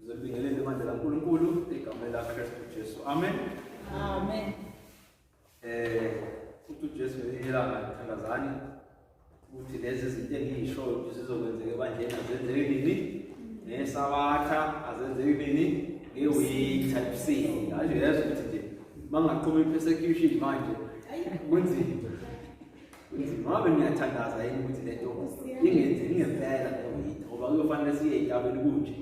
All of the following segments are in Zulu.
Zobingelele manje kaNkulunkulu igama la Kristu Jesu. Amen. Amen. uJesu elanga thandazani ukuthi lezi zinto engiyishoyo zizokwenzeka ebandleni azenzeke nini nesabatha azenzeke nini ngeweek type C aje yazi ukuthi nje bangaqhuma ipersecution manje kunzima ngabe ngiyathandaza yini ukuthi lento ingenze ingempela ngoba kuyofanele siye etabeni kunje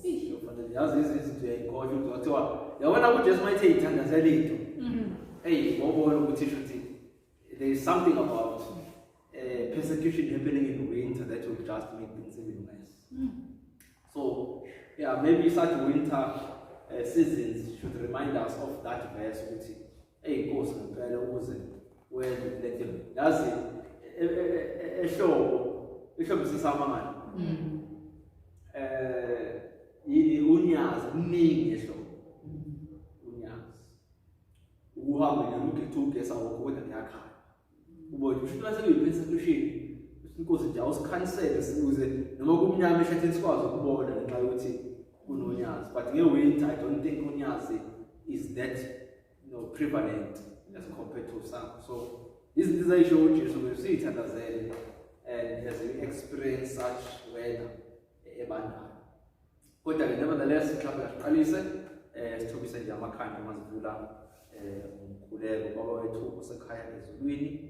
kuyofanele yazi izinto yayikhohle ukuthi kuthiwa yabona uJesu mayithe ithandaza lethu hey ngobona ukuthi shuthi there is something about persecution happening in winter that will just make things even worse. So yeah, maybe such winter seasons should remind us of that verse which hey goes ngempela ukuze wenze lethe yazi ehlobo sisamangani yini unyazi mningi ehlobo unyazi uhambe nokugesa ukudla ngiyakhala ubona ukuthi mase persecution inkosi nje awusikhansele ukuze noma kumnyama eshathini sikwazi ukubona ngenxa yokuthi kunonyazi but nge-winter I don't think unyazi is that prevalent as compared to some. So izinto ezayisho uJesu ngesithandazele and as we experience such weather ebandayo kodwa ke nevertheless mhlawumbe asiqalise sithobise nje amakhanda mazivula umkhuleko baba wethu osekhaya ezulwini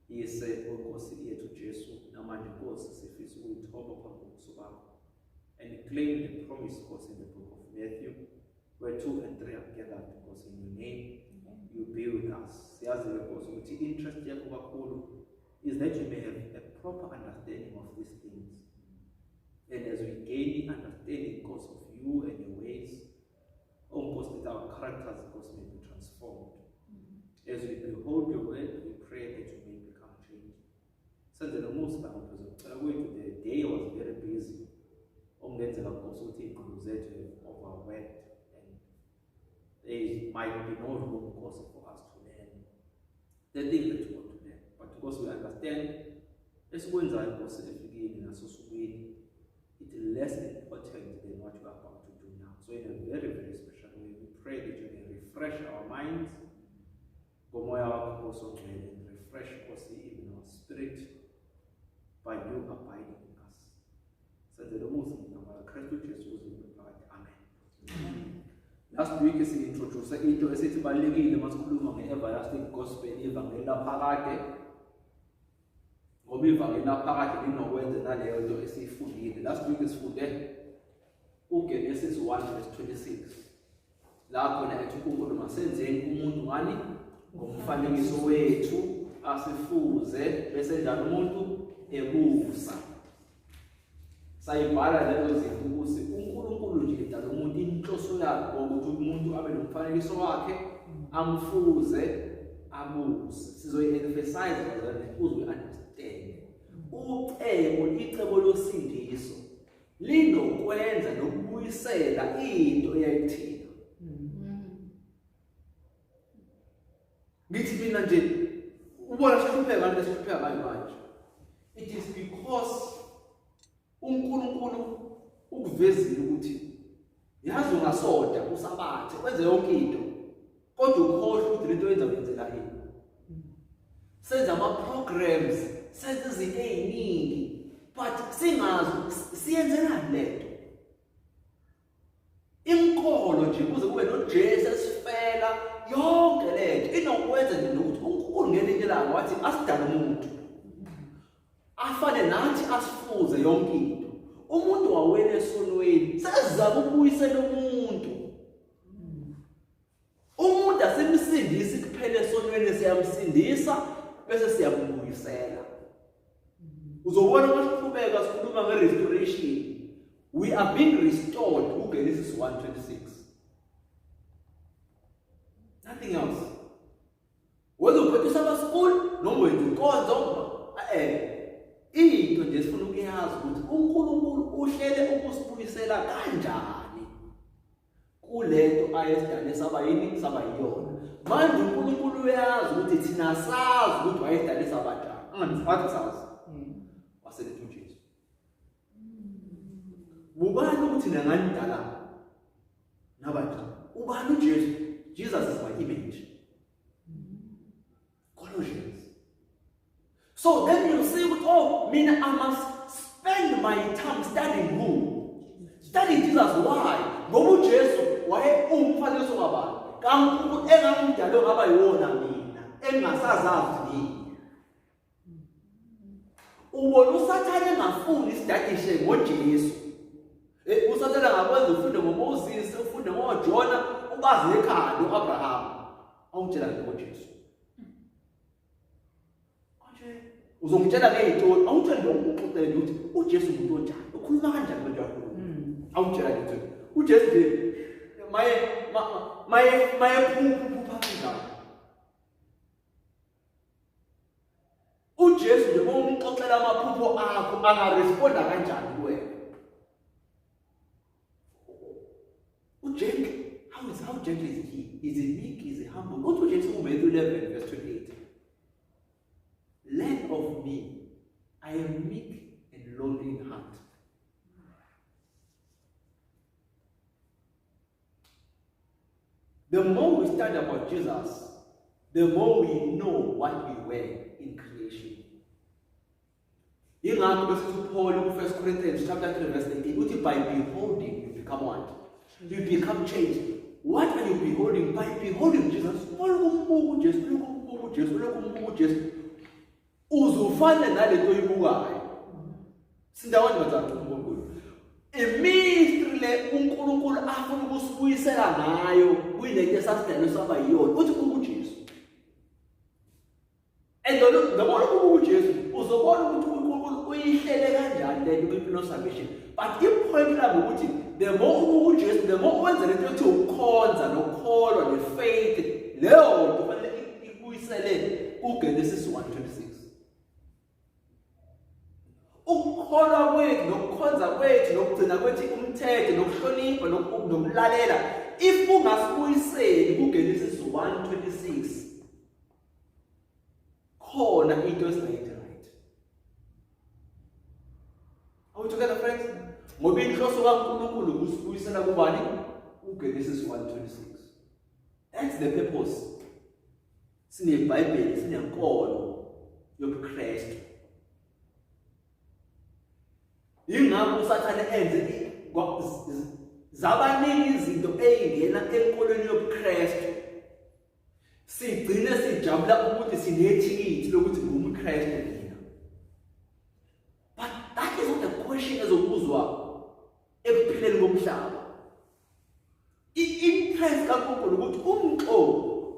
yise unkosi yethu Jesu namanje Nkosi sifisa ukuthoba phambi kobuso bakho and claim the promise course in the book of Matthew where 2 and 3 are gathered because in your name you be with us. Siyazi Nkosi ukuthi interest yakho kakhulu is that you may have a proper understanding of these things, and as we gain understanding because of you and your ways, Nkosi, that our characters Nkosi may be transformed. As we behold your word, we pray that you may become changed. So the most the day was very busy. Ongenzela Nkosi ukuthi ingqondo zethu overwhelmed, and there might be no room Nkosi for us to learn the things that you want to learn. But because we understand esikwenzayo Nkosi efikini nasosukwini, it is less important than what you are about to do now. So in a very, very special way, we pray that you may refresh our minds, ngomoya wakho osongcwele, and refresh Nkosi even our spirit by you abiding in us. So the most of Christ Jesu phakathi. Amen. Last week si-introduce into esithi balekile masikhuluma nge-everlasting gospel, ivangeli laphakade. Ngoba ivangeli laphakade linokwenza naleyo nto esiyifundile. Last week sifunde uGenesis 1:26. La khona ethi uNkulunkulu masenzeni umuntu ngani ngomfanekiso wethu asifuze bese njalo umuntu ebusa. Sayibhala lezo zinto ukuthi uNkulunkulu nje edala umuntu inhloso yakhe ukuthi umuntu abe nomfanekiso wakhe amfuze abuse. Sizoyi-emphasize ngale ukuze understand. Icebo losindiso linokwenza nokubuyisela into eyayithina. Ngithi mina nje ubona sihlupheka kanti sihlupheka manje. It is because uNkulunkulu ukuvezile ukuthi yazi ungasoda usabathe wenze yonke into kodwa ukhohle ukuthi lento yenza kwenzela yini. Senza ama-programs, senza izinto eziningi but singazi siyenzelani lento. Inkolo nje kuze kube noJesu esifela yonke lento inokwenza nje ukuthi uNkulunkulu ngelinye ilanga wathi asidala umuntu afane nathi asifuze yonke into. Umuntu wawela esonweni sezama ukubuyisela umuntu. Umuntu asemsindisi kuphela esonweni siyamsindisa bese siyambuyisela. Uzobona masiqhubeka sikhuluma nge-restoration. We are being restored uGenesis 1:26. Nothing else. Whether uphethe ama-school noma wenza inkonzo into nje sifuna ukuyazi ukuthi uNkulunkulu uhlele ukusibuyisela kanjani kulento ayesidale saba yini saba yiyona. Manje uNkulunkulu uyazi ukuthi thina sazi ukuthi wayesidale sabanjani. Angazifathi sazi. Waseletha uJesu. Bubani ukuthi nangandala nabantu ubani uJesu. Jesus is my image. Colossians. So then you see, oh, mina I must spend my time studying who? Studying Jesus. Why? Ngoba uJesu waye umfanekiso wabantu. Kankulu engamdalo ngaba yiwona mina engasazazi yini. Ubona uSathane engafuni isidadishe ngoJesu. Usathane ngakwenza ufunde ngoMoses, ufunde ngoJona, ubazi ekhaya noAbraham. Awutshela ngoJesu. Uzongitshela ngey'tori, awutshela ngokuxoxela ukuthi uJesu umuntu onjani, ukhuluma kanjani abantu kakhulu. Awutshela ngithi uJesu nje maye phupha kanjani. uJesu nje uma umxoxela amaphupho akho angaresponda kanjani kuwena. Ugentle, how gentle is he? Is he meek? Is he humble? Go to Genesis 11 verse 28. Learn of me, I am meek and lowly in heart. The more we study about Jesus, the more we know what we were in creation. Yingakho bese Paul in 1 Corinthians chapter 3 verse 18, by beholding you become what? You become changed. What are you beholding? By beholding Jesus. Uzufana nalento ibukayo. Sindawana bathathu uNkulunkulu. Imistry le uNkulunkulu afuna ukusibuyisela ngayo kuyinto esasidalo saba yiyona uthi uJesu. Ngabona uJesu uzobona ukuthi uNkulunkulu uyihlele kanjani le impilo salvation. But ipoint la ukuthi the more uJesu, the more wenza lento yokuthi ukukhonza nokukholwa nefaith leyo nto kufanele ikuyisele uGenesis 1:26. Ukukholwa kwethu nokukhonza kwethu nokugcina kwethu umthetho nokuhlonipha nokumlalela if ungasibuyiseli kuGenesis 1:26 khona into esingayithe right. Are we together, friends? Ngoba inhloso kaNkulunkulu ukusibuyisela kubani? uGenesis 1:26. That's the purpose. SineBhayibheli, sinenkolo yobuKristu. Yingakho uSathane enze zabaningi izinto ezingena enkolweni yobuKristu. Sigcine sijabula ukuthi sinethikithi lokuthi ngumKristu mina. But that is not the question ezokuzwa ekuphileni komhlaba. I-interest kaNkulunkulu ukuthi umxo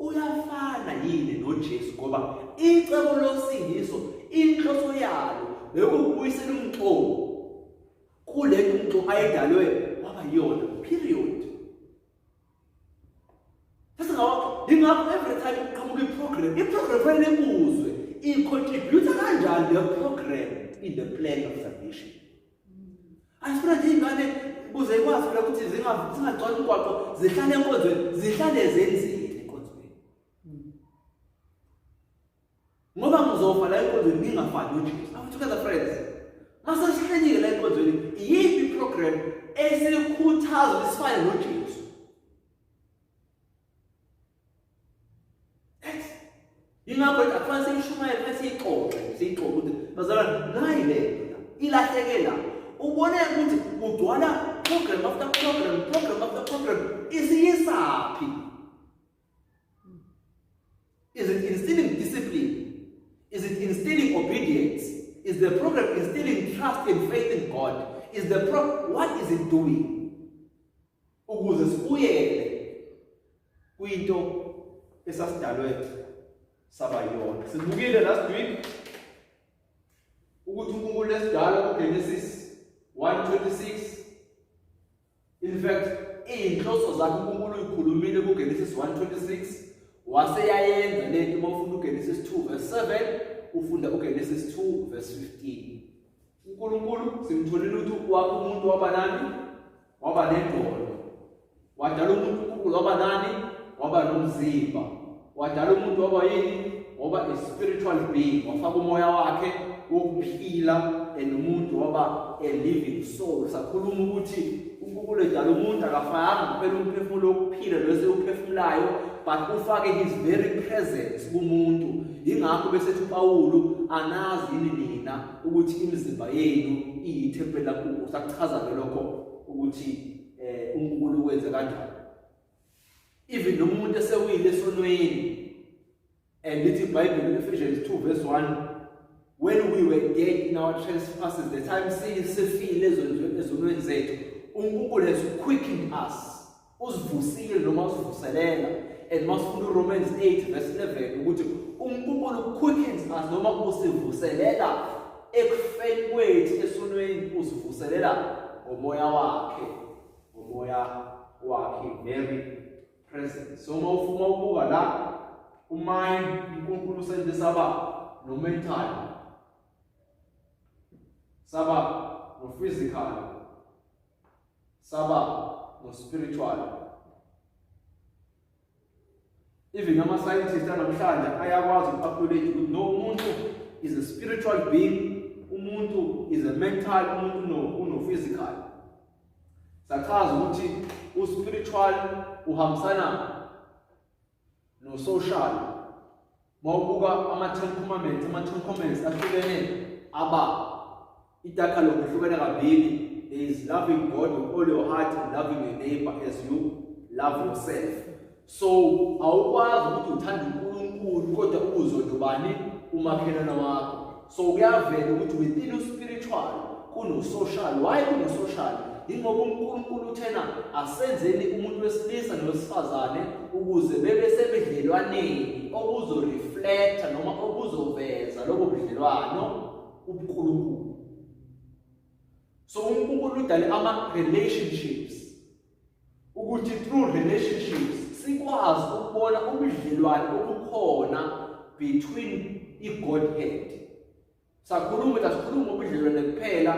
uyafana yini noJesu ngoba icebo losindiso inhloso yalo bekubuyisela umxo kule umxo ayedalwe waba yona period. Ingakho every time uqhamuka i-program fanele ibuzwe i-contribute kanjani le-program in the plan of salvation. Asifuna nje ingane kuze ikwazi ukuthi zingagcwali umgwaqo zihlale enkonzweni zihlale zenzile enkonzweni. Ngoba ngizofa la enkonzweni ngingafani noJesu. Are we together, friends? Mase sihlelile la enkonzweni yiphi i-program esikhuthaza isifane noJesu. Ingakho akufanele siyishumayele bese siyixoxe ukuthi bazalwane nayi le ilahlekela. Ubone ukuthi kugcwala program after program isiyisaphi. Is it instilling discipline? Is it instilling obedience? Is the program instilling trust and faith in God? Is the what is it doing? Ukuze sibuyele kuyinto esasidalwe sabayona. Sibukile last week ukuthi uNkulunkulu lesidala kuGenesis 1:26. In fact, inhloso zakhe uNkulunkulu uyikhulumile kuGenesis 1:26 waseyayenza lento uma ufunda uGenesis 2:7 ufunda uGenesis 2:15. uNkulunkulu simtholile ukuthi wakhe umuntu waba nani? Waba nendolo. Wadala umuntu uNkulunkulu waba nani? Waba nomzimba. Wadala umuntu waba yini? Waba a spiritual being. Wafaka umoya wakhe wokuphila and umuntu waba a living soul. Sakhuluma ukuthi uNkulunkulu edala umuntu akafanga kuphela umphefumulo wokuphila bese uphefumulayo, but ufake his very presence kumuntu. Yingakho bese uPawulu anazi yini nina ukuthi imizimba yenu iyithempeli laNkulunkulu. Sakuchaza ke lokho ukuthi uNkulunkulu wenza kanjani. Even nomuntu esewile esonweni, and lithi iBhayibheli in Ephesians 2 verse 1, when we were dead in our trespasses, the time sefile ezonweni zethu, uNkulunkulu has quickened us. Usivusile noma usivuselela. And masifunda Romans 8 verse 11 ukuthi uNkulunkulu quickens us noma usivuselela ekufeni kwethu esonweni, usivuselela ngomoya wakhe, very present. So uma ubuka la umind uNkulunkulu senze saba no mental, saba no physical, saba no spiritual. Even ama-scientists namhlanje ayakwazi uku-calculate ukuthi no, umuntu is a spiritual being, umuntu is a mental, umuntu uno-physical. Sachaza ukuthi u-spiritual uhambisana no-social. Mawubuka ama-10 commandments ahlukene aba idakalogue ihlukene kabili. There is loving God with all your heart and loving your neighbor as you love yourself. So awukwazi ukuthi uthanda uNkulunkulu kodwa uzodobani umakhelwane wakho. So kuyavela ukuthi within spiritual kuno social. Why kuno social? Ingoba uNkulunkulu uthena asenzeni umuntu wesilisa nowesifazane ukuze bebe sebedlelwaneni obuzo reflect noma obuzoveza lobo budlelwano uNkulunkulu. So uNkulunkulu udale ama relationships ukuthi through relationships sikwazi ukubona ubudlelwano obukhona between i-Godhead. Sikhuluma ubudlelwano kuphela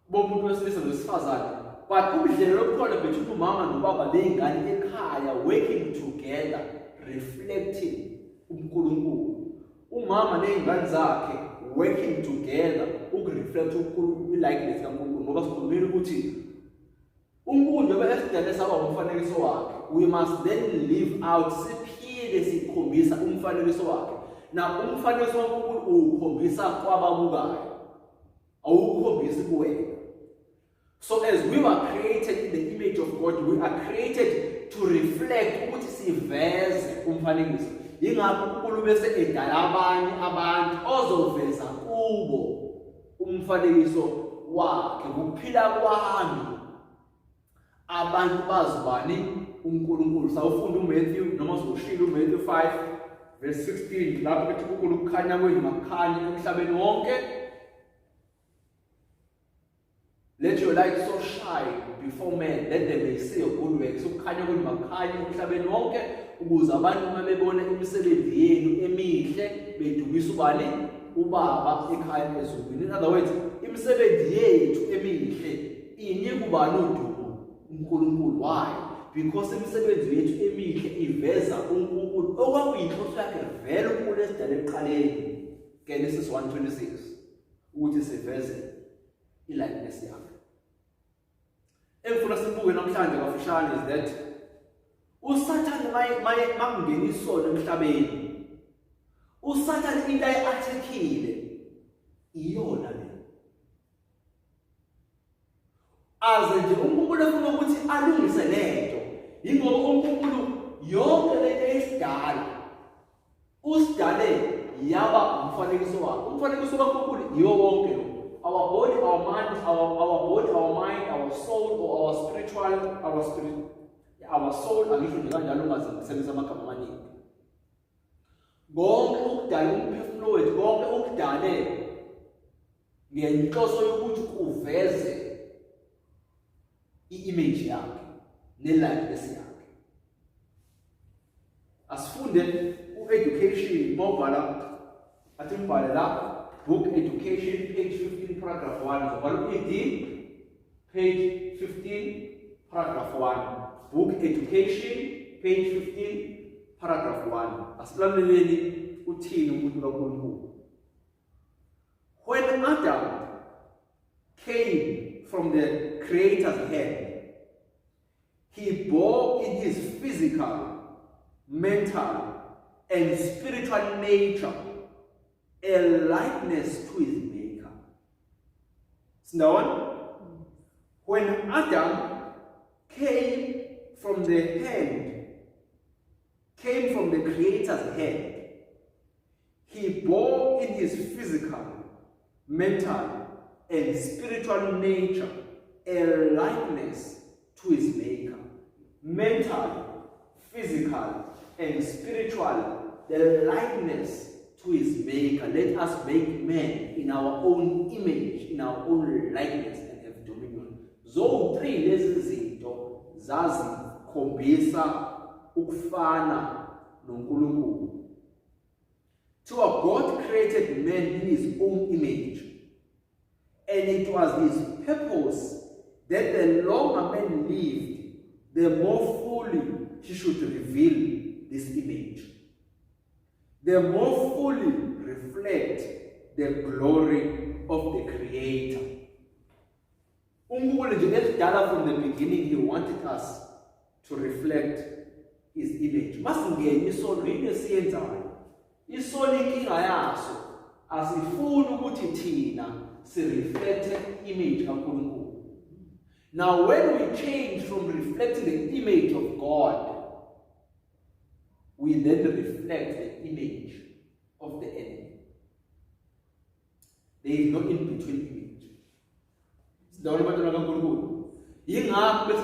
bomuntu wesilisa nowesifazane, but ubudlelwano obukhona between umama nobaba ney'ngane ekhaya, working together, reflecting uNkulunkulu. Umama ney'ngane zakhe working together ukureflect uNkulunkulu, i-likeness kaNkulunkulu. Ngoba sikhulumile ukuthi uNkulunkulu njengoba esidale saba umfanekiso wakhe, we must then live out siphile sikhombisa umfanekiso wakhe. Na umfanekiso kaNkulunkulu ukhombisa kwababukayo, awukhombisi kuwena. So as we were created in the image of God, we are created to reflect ukuthi siveze umfanekiso. Yingakho uNkulunkulu bese edala abanye abantu ozoveza kubo umfanekiso wakhe. Ukuphila kwami abantu bazibani uNkulunkulu. Sawufunda uMatthew noma soshilo uMatthew 5 verse 16 lapho bethi uNkulunkulu ukukhanya kwenu makukhanye emhlabeni wonke. Let your light so shine before men that they may see your good works. Ukukhanya kwenu makukhanye emhlabeni wonke ukuze abantu uma bebona imisebenzi yenu emihle bedukisa ubani? Ubaba ekhaya ezulwini. In other words, imisebenzi yethu emihle inye kubani udumo? uNkulunkulu. Why? Because imisebenzi yethu emihle iveza uNkulunkulu okwakuyinhloso yakhe vele uNkulunkulu esidala ekuqaleni. Genesis 1:26 ukuthi siveze i-likeness yakhe. Engifuna sibuke namhlanje kafishane is that uSathane makungena isono emhlabeni, uSathane into ayi-attackile iyona le. Aze nje uNkulunkulu efuna ukuthi alungise lento, yingoba uNkulunkulu yonke lento esidala usidale yaba umfanekiso wakhe. Umfanekiso kaNkulunkulu yiwo wonke lo. Our body, our mind, our soul, or our soul, angisho nje kanjalo ungasebenzisa amagama amaningi. Konke ukudala umphefumulo wethu, konke ukudale ngenhloso yokuthi kuveze i-image yakhe ne-likeness yakhe. Asifunde u-education mawubhala athi mbhale la book education page 15 paragraph 1. Zobhala u-ED page 15 paragraph 1. Book education page 15 paragraph 1. Asilaleleni uthini umuntu kaNkulunkulu. When Adam came from the Creator's hand, he bore in his physical, mental, and spiritual nature a likeness to his maker. So when Adam came from the Creator's hand, he bore in his physical, mental, and spiritual nature a likeness to his maker. Mental, physical, and spiritual, the likeness to his maker. Let us make man in our own image, in our own likeness, and have dominion. Zo three lezi zinto zazikhombisa ukufana noNkulunkulu. So God created man in his own image, and it was his purpose that the longer man lived, the more fully he should reveal this image, the more fully reflect the glory of the Creator. From the beginning, he wanted us to reflect his image. Isolo inkinga yaso asifuni ukuthi thina reflect image kaNkulunkulu. Now when we change from reflecting the image of God, we then reflect the image of the enemy. There is no in between image. Sidawona abantwana kaNkulunkulu. Yingakho bese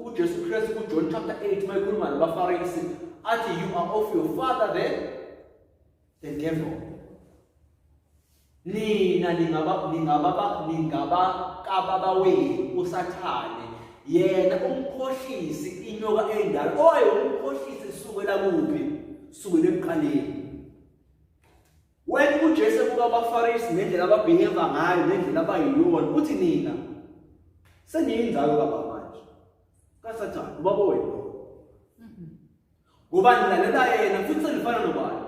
uJesu Kristu kuJohn chapter 8 mayikhuluma nabaFarisi athi you are of your father the devil. Nina kababa wenu usathane, yena umkhohlisi inyoka endala. Oye umkhohlisi sukela kuphi? Sukela ekuqaleni. When uJesu kuba abaFarisi nendlela ababehave ngayo nendlela abayiyona, uthi nina seniyinzalo kabamanje kaSathane, ubaba wenu. Ngubani lalela yena futhi selifana nobani?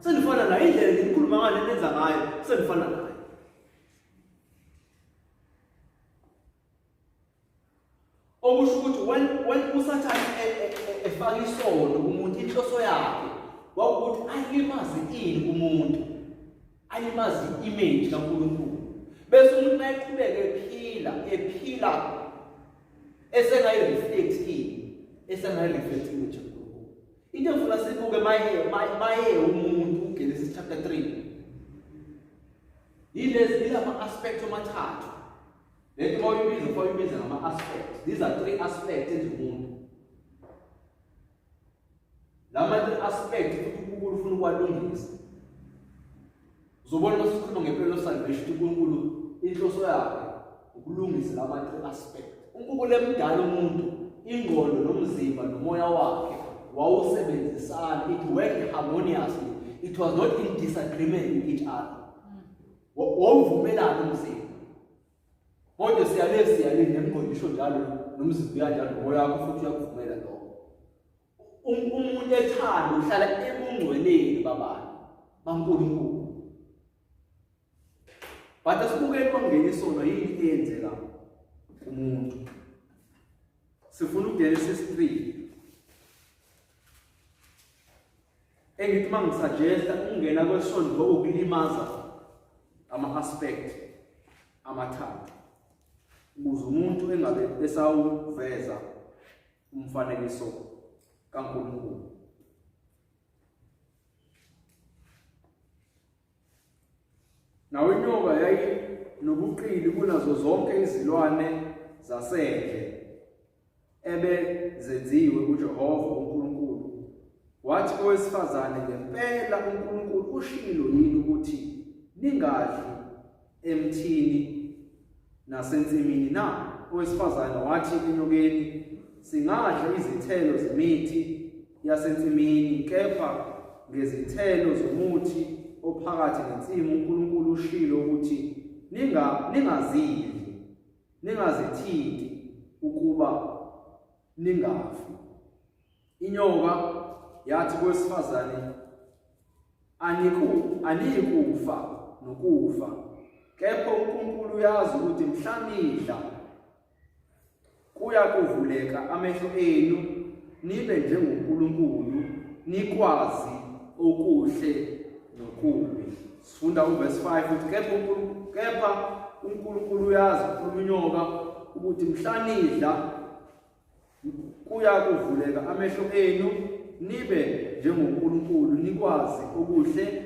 Selifana naye, indlela nikhuluma ngayo nenza ngayo selifana naye. Okusho ukuthi when uSathane efaka isono kumuntu, inhloso yakhe wakuthi alimazi ini umuntu, alimazi image kaNkulunkulu. Bese umuntu nayeqhubeka ephila esengayireflect image kaNkulunkulu. Into engifuna sibuke maye umuntu uGenesis chapter 3. Yilama aspect amathathu. Let's uyibiza ngama-aspects. These are 3 aspects ezomuntu. Lama 3 aspects futhi uNkulunkulu ufuna ukwalungisa. Uzobona masikhuluma ngempilo salvation ukuthi uNkulunkulu inhloso yakhe ukulungisa lama 3 aspects. uNkulunkulu emdala umuntu, ingqondo nomzimba nomoya wakhe wawusebenzisana. It worked harmoniously. It was not in disagreement with each other. Wawuvumelana umzimba. Kodwa siyale nemngqondo isho njalo nomzimba uyanjalo nomoya wakho futhi uyakuvumela lokho. Umuntu ethanda uhlala ebungcweleni baNkulunkulu. But asibukeni kwangena isono yini eyenzeka umuntu. Sifuna uGenesis 3. Engithi mangisuggesta ungena kwesono ngokulimaza ama-aspect amathathu. Ukuze umuntu engabe esawuveza umfanekiso kaNkulunkulu. Nawe inyoka yayi nobuqili kunazo zonke izilwane zasendle ebezenziwe kuJehova uNkulunkulu. Wathi kowesifazane, ngempela uNkulunkulu ushilo yini ukuthi ningadli emthini nasensimini na? Owesifazane wathi enyokeni, singadla izithelo zemithi yasensimini, kepha ngezithelo zomuthi ophakathi nensimu uNkulunkulu ushilo ukuthi ningazidli, ningazithinti ukuba ningafi. Inyoka yathi kowesifazane, anikufa nokufa, kepha uNkulunkulu uyazi ukuthi mhla nidla kuyakuvuleka amehlo enu nibe njengoNkulunkulu nikwazi okuhle nokubi. Sifunda uverse 5 uthi kepha uNkulunkulu uyazi ukhulunyoka ukuthi mhlanidla kuyakuvuleka amehlo enu nibe njengoNkulunkulu nikwazi okuhle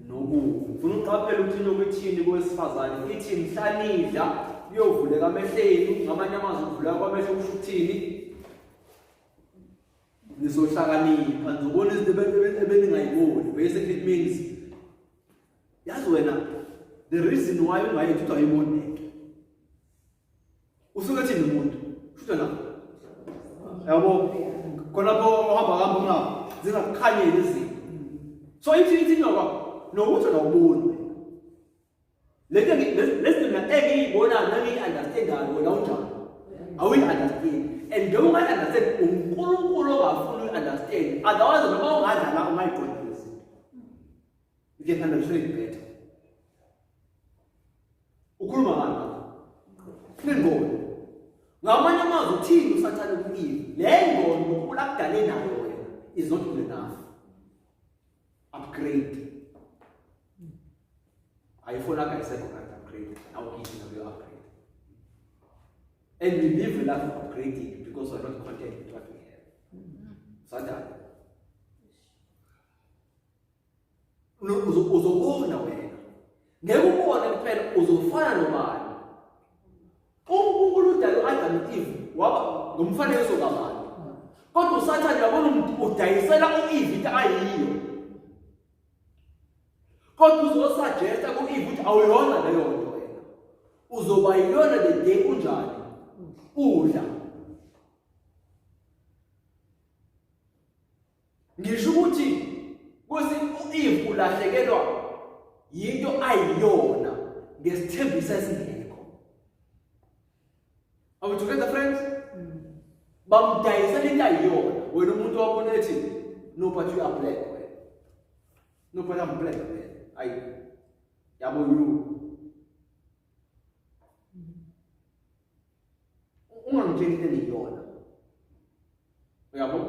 nokubi. Ufuna uqaphele ukuthi inyokuthini kowesifazane ithi mhlanidla kuyovuleka amehlo enu, ngamanye amazwi ukuvuleka kwamehlo kusho ukuthini? Nizohlakanipha, nizobona izinto ebengayiboni. Basically it means yazi wena the reason why ungayithi awuyiboni usuke thini umuntu futhi na yabo khona hamba ngapha zingakukhanyeli izinto. So ithi ngoba nokuthi awuboni lezinto engiyibona nangiyi-understandayo wena unjani awuyi-understand, and njengoba ungayi-understand uNkulunkulu ongafuni uyi-understand, otherwise noma ungadlala ungayiqondi lezi zinto. You can understand it better. Ukhuluma ngani? Ingqondo. Ngamanye amazwi uthini usathane ku-Eve? Le ngqondo uNkulunkulu akudale nayo wena is not good enough. Upgrade. Ayifona kayisekho kanti upgrade. Awukithi nayo upgrade. And we live a life of upgrading because we're not content with what we have. Satan. Uzobona wena. Ngeke ubone kuphela uzofana nobani. uNkulunkulu udala uAdam noEve waba ngomfanekiso kaBani. Kodwa uSathane yabona umuntu udayisela uEve into ayiyo. Kodwa uzosuggesta kuEve ukuthi awuyona leyo nto wena. Uzoba yiyona the day unjani? Udla. Ngisho ukuthi kuthi uEve ulahlekelwa yinto ayiyona ngesithembiso esingekho. Are we together, friends? Bamdayisela into ayiyona. Wena umuntu wabona ethi no, but you are black. No, but I'm black. Yabo you. Ungangitsheli into engiyona. Uyabo?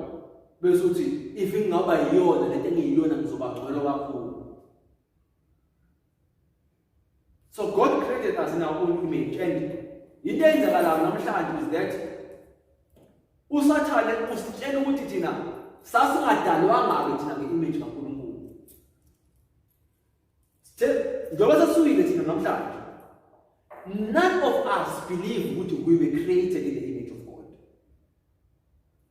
Bese uthi if ingaba yiyona lento engiyiyona ngizoba ngcono kakhulu. So God created us in our own image, and into eyenzakalayo namhlanje is that uSathane usitshela ukuthi thina sasingadalwanga thina nge-image kaNkulunkulu. Njengoba sasuyile thina namhlanje, none of us believe ukuthi we were created in the image of God.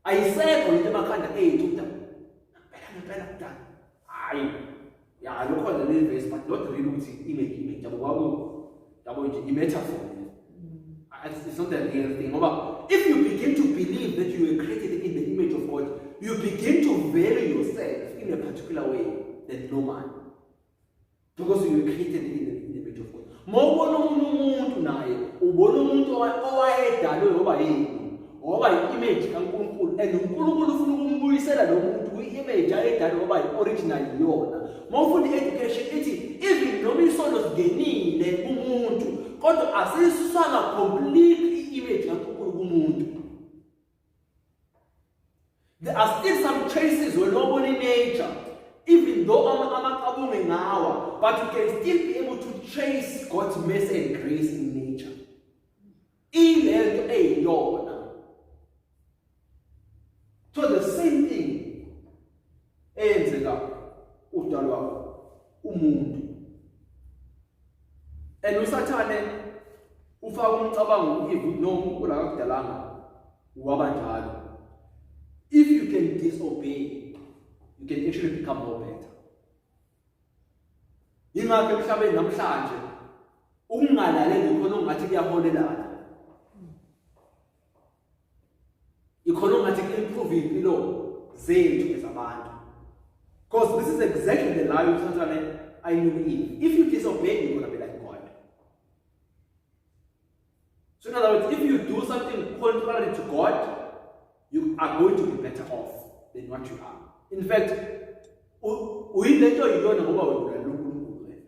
Ayisekho into emakhanda ethu ukuthi ngempela kudala. Hayi. Yeah, lokho nje verse, but not really ukuthi image yabo nje i-metaphor. It's not a real thing. If you begin to believe that you were created in the image of God, you begin to value yourself in a particular way than no man. Because you were created in the image of God. Mawubona umuntu naye, ubona umuntu owayedalwe ngoba yini? Ngoba i-image kaNkulunkulu, and uNkulunkulu ufuna ukumbuyisela lo muntu kwi-image ayedalwe ngoba i-original yona. Mawufuna i-education ithi even noma isono sigenile kumuntu, kodwa asisiswanga completely i-image kaNkulunkulu kumuntu. There are still some traces when nobody in nature, even though amaqabunge ngawa, but you can still be able to trace God's mercy and grace in nature. Ilento eyiyona. So the same thing eyenzeka udalwa umuntu. And uSathane ufaka umcabango uEve noma kula kakudalanga waba njalo. If you can disobey, you can actually become more better. Ingakho emhlabeni namhlanje ukungalaleli khona ungathi kuyaholelana. Ikhona ungathi ku-improve impilo zethu ezabantu. Because this is exactly the lie of Satan I knew Eve. If you disobey, you're going to be like God. So in other words, if you do something contrary to God, you are going to be better off than what you are. In fact, uyilento yiyona ngoba wena uNkulunkulu wena.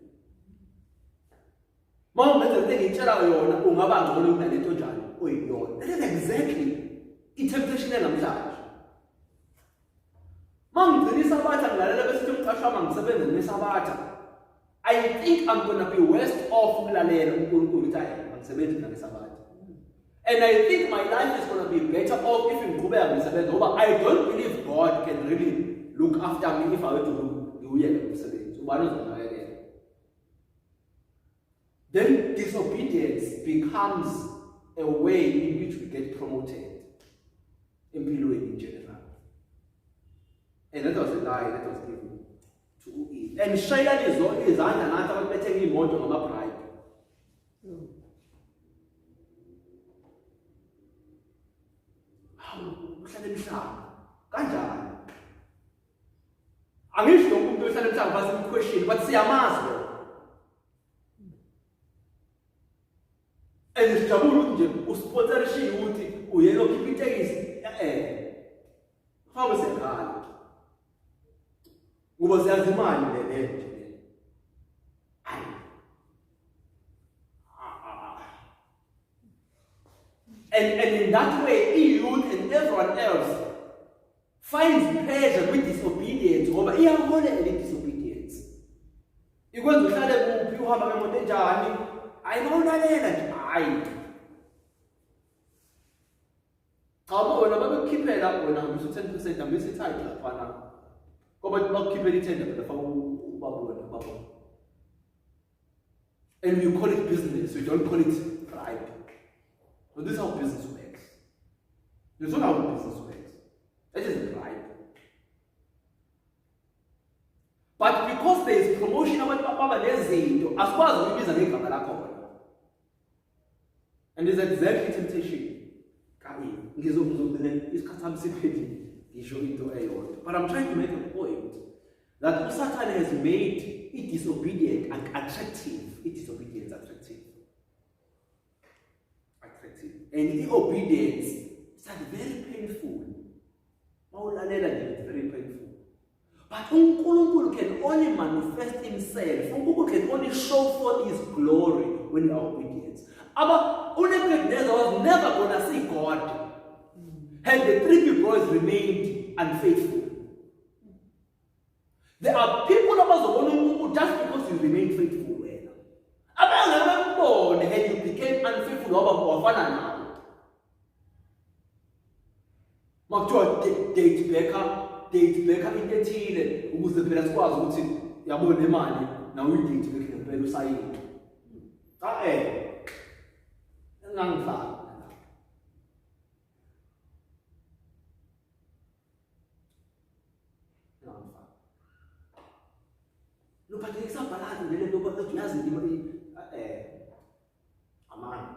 Mawungenza into engitshela yona ungaba ngcono kunalento njani uyiyona. That is exactly i-temptation enamhlanje. Mangigcina isabatha ngilalela besithi umqashwa mangisebenze nesabatha. I think I'm going to be worse off ukulalela uNkulunkulu ukuthi angisebenzi ngesabatha. And I think my life is going to be better off if ngiqhubeka ngisebenza ngoba I don't believe God can really look after me if I were to uyeke umsebenzi. Ubani uzonakekela? Then disobedience becomes a way in which we get promoted empilweni in general. And that was a lie that was given to Eve. And shayela izandla nathi ababethe imoto ngama-bribe. Uhlala emhlanga kanjani? Angisho lonke umuntu ohlala emhlanga basi question but siyamazi lo. And sijabula ukuthi nje usponsorshiye ukuthi uyena okhipha itekisi Hawe sekhaya. Ngoba siyazi imali le nje. And in that way, youth and everyone else finds pleasure with disobedience. Ngoba iyaholela disobedience. Ikwenza uhlale kuphi uhamba ngemoto enjani? Ayinolalela nje hayi. Cha bona babekhiphela wena ngisho 10% ambisi title lapha. Ngoba bakhiphela i-tender bafaka ubabona. And you call it business, you don't call it bribe. So this is how business works. This is not how business works. That is a bribe. But because there is promotion about Papa nezinto, asikwazi ukubiza ngegama lakho. And there's exactly temptation. But I'm trying to make a point that Satan has made it disobedient and attractive. It is obedience attractive. And the obedience is very painful. It's very painful. But Unkulunkulu can only manifest himself. Unkulunkulu can only show forth his glory when you are obedient. But Nebuchadnezzar was never going to see God had the three boys remained unfaithful. There are people who just because you remain faithful. Had you became unfaithful, date back into ethile ukuze phela sikwazi ukuthi yabona imali nawe udate back ngempela usayini engangifaka lo phathe kusabhalana ngale nto bathi yazi amanga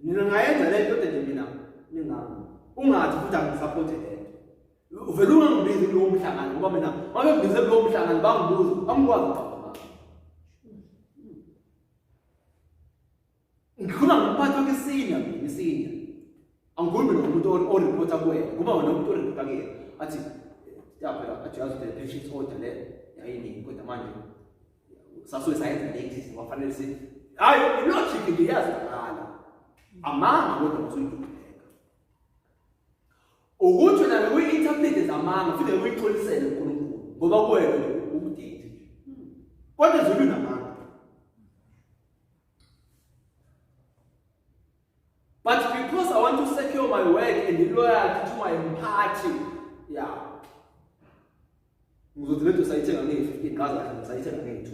nina ngayenza le nto nje mina ningami ungathi futhi angisupport le nto uvela ungangibizi kulowo mhlangano ngoba mina ngabe ngibize kulowo mhlangano bangibuza angikwazi ukuqhubha ngifuna ngiphathe kwesiniya isiniya angikhulumi nomuntu oreporta kuwena kuba wena umuntu oreporta kuyena athi yaphela athi yazi the patient's order le yayini kodwa manje sasuke sayenza late wafanele si hayi logic nje yazakala amanga kodwa usuyibheka ukuthi nawe uyi-interpret amanga futhi uyixolisele uNkulunkulu ngoba kuwena ukudate nje kodwa zulu namanga. But because I want to secure my work and the loyalty to my party, ngizothethe sayithenga nge-15 kaza sayithenga nge-2.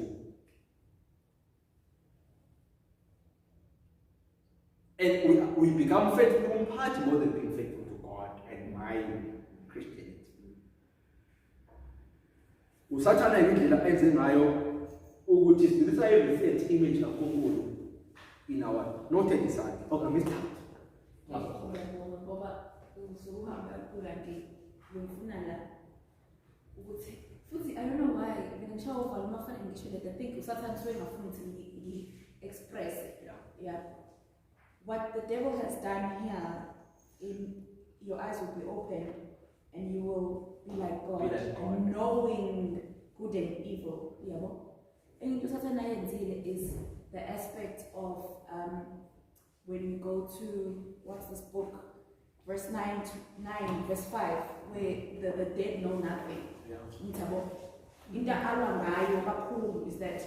And we become faithful to party more than being faithful to God and my Christianity. Usathana indlela enze ngayo ukuthi sibisa i-reflect image kaNkulunkulu in our not a design. Okay, Mr. Ngoba usuhamba kulanti ngifuna la ukuthi futhi I don't know why ngisho uvala mafana ngisho that I think usathana siwe ngafuna ukuthi express what the devil has done here. Your eyes will be open and you will be like God, and knowing good and evil. And usathana yenzile is the aspect of when we go to, what's this book? Verse 9 to 9, verse 5, where the dead know nothing. Into alwa ngayo kakhulu is that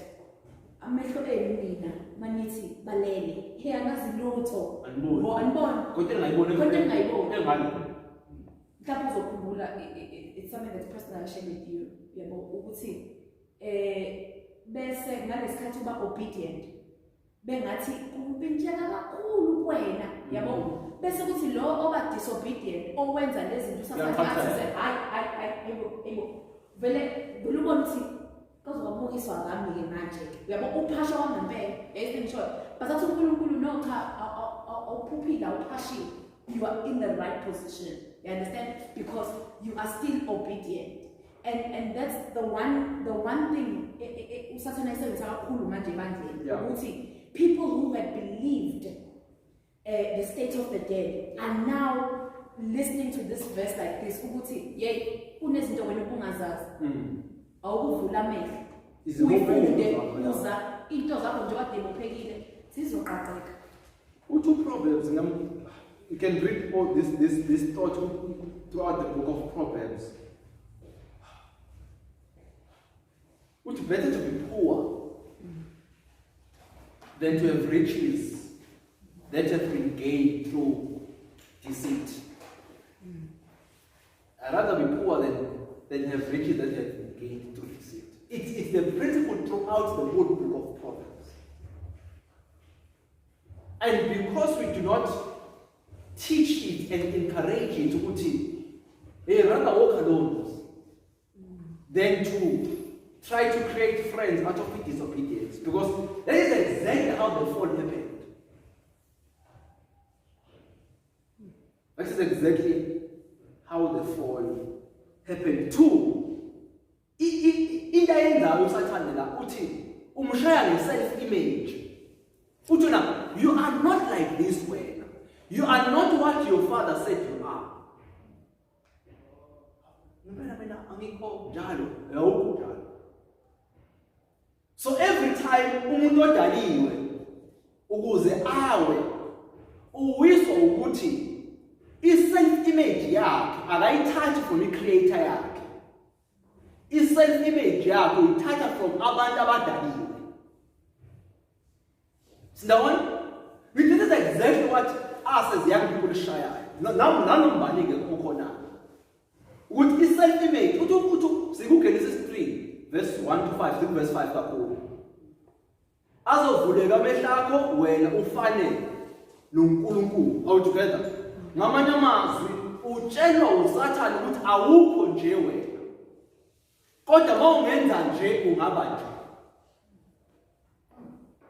amehlo enu mina manithi balele iyanazi lutho anibona konke engayibona mhlawumbe uzokhumbula it's something that's personal I share with you yabo ukuthi bese ngalesikhathi uba obedient bengathi ubintshela kakhulu kuwena yabo bese kuthi lo oba disobedient owenza lezi zinto safanele hayi vele ubona ukuthi kuzobamukiswa ngami ke manje uyabo uphasha wangempela yayisho but athi uNkulunkulu no cha awuphuphila awuphashile you are in the right position you understand because you are still obedient and that's the one thing usathana isebenzisa kakhulu manje ebandleni ukuthi people who had believed the state of the dead are now listening to this verse like this ukuthi yey kunezinto wena ungazazi awukuvula amehlo uyifunde uza into zakho nje kade mophekile sizoqaqeka two Proverbs you can read all this thought throughout the book of Proverbs. It's better to be poor than to have riches that have been gained through deceit. I'd rather be poor than have riches that have been gained through deceit. It's the principle throughout the whole book of Proverbs. And because we do not teach it and encourage it, rather walk alone than to try to create friends out of disobedience. Because that is exactly how the fall happened. That is exactly how the fall happened too. Into eyenzayo usathane la uthi umshaya nge-self-image. Uthi na you are not like this way. You are not what your father said you are. So every time umuntu odaliwe ukuze awe uwiswa ukuthi i-self-image yakhe akayithathi from i-creator yakhe. I-self-image yakhe uyithatha from abantu abadaliwe. Sindawana? This is exactly what us as young people share. Nanombanike ukhona. Ukuthi i-self-image uthi sikuGenesis 3 verse 1 to 5 verse 5 kakhulu. Azovuleka amehlo akho wena ufane noNkulunkulu all together. Ngamanye amazwi utshelwa uSathane ukuthi awukho nje wena. Kodwa mawungenza nje ungaba nje.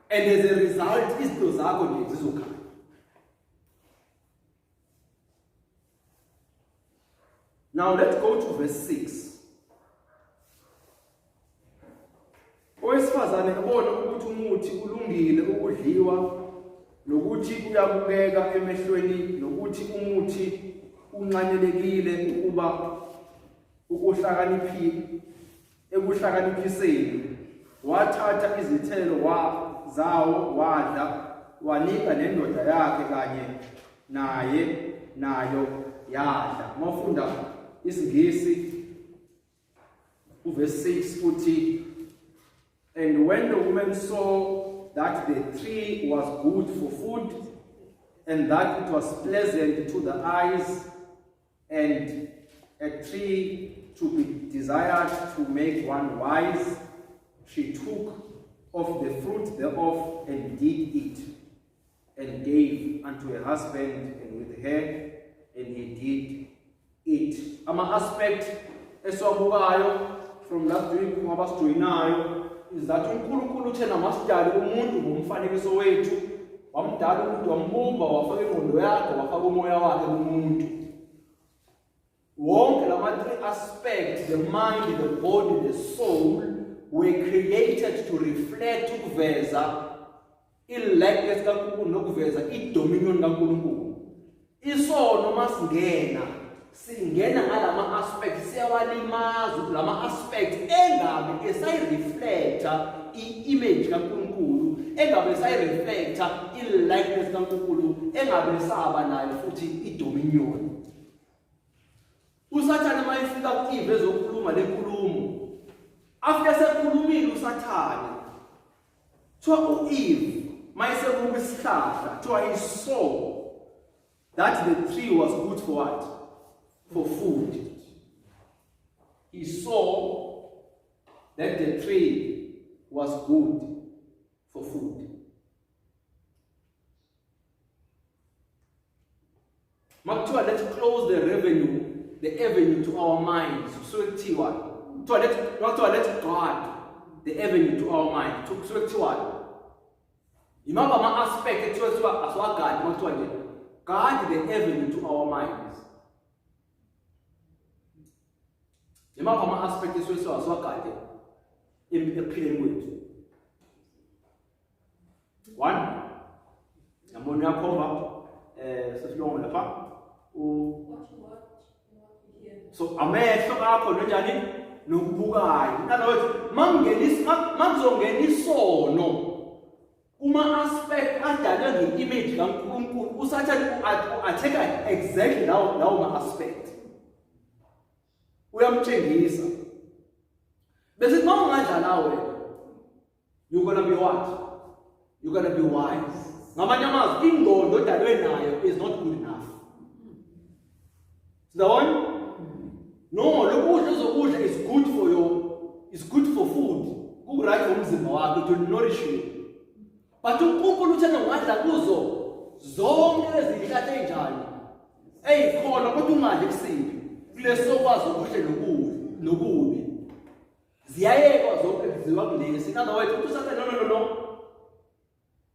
And as a result izinto zakho nje zizokhanya. Now let's go to verse 6. Owesifazane ebona ukuthi umuthi ulungile ukudliwa nokuthi uyabukeka emehlweni nokuthi umuthi unqanelekile ukuba ekuhlakaniphiseni wathatha izithelo zawo wadla wanika nendoda yakhe kanye nayo yadla. Mawufunda isiNgisi uverse 6 uthi and when the woman saw that the tree was good for food and that it was pleasant to the eyes and a tree to be desired to make one wise, she took of the fruit thereof and did eat and gave unto her husband and with her, and he did eat. Ama aspect esiwabukayo from last week ngabasijoyinayo is that uNkulunkulu uthena masidala umuntu ngomfanekiso wethu wamdala umuntu wambumba wafaka ingqondo yakhe wafaka umoya wakhe kumuntu. Wonke lama three aspects, the mind, the body, the soul, were created to reflect ukuveza i-likeness kaNkulunkulu nokuveza i-dominion kaNkulunkulu. Isono singena ngalama aspects siyawalimaza lama aspects engabe esayireflecta i-image kaNkulunkulu engabe sayireflecta i-likeness kaNkulunkulu, engabe saba nayo futhi i-dominion. Usathane mayifika ku-Eve ezokhuluma lenkulumo, after sekhulumile usathane, kuthiwa u-Eve mayisekuba isihlahla, kuthiwa he saw that the tree was good for what? For food. He saw that the tree was good for food. Makuthiwa let's close the avenue to our minds. So let's guard the avenue to our mind. So imagine ama aspect ethiwa aswagadi makuthiwa nje guard the avenue to our minds. Imagine ama aspect ethiwa aswagadi ephileni kwethu. One, yabona yakhomba sefilongo lapha so amehlo akho njani nokubukayo. In other words, mangizongena isono kuma aspect adalwe nge-image kaNkulunkulu, usathane atheka exactly lawo ma-aspect uyamtshengisa bese uma ungadlala wena, you're gonna be what? You're gonna be wise. Ngamanye amazwi ingqondo odalwe nayo is not good enough. The one? No, lokudla uzokudla is good for food. Ku-right for umzimba wakho, it will nourish you. But uNkulunkulu uthanda ungadla kuzo zonke ezihlahla enjani eyikhona kodwa ungadli kusiphi kule sokwazi okuhle nokubi ziyayekwa zonke ziwa kulesi. In other words, uthi usathane no.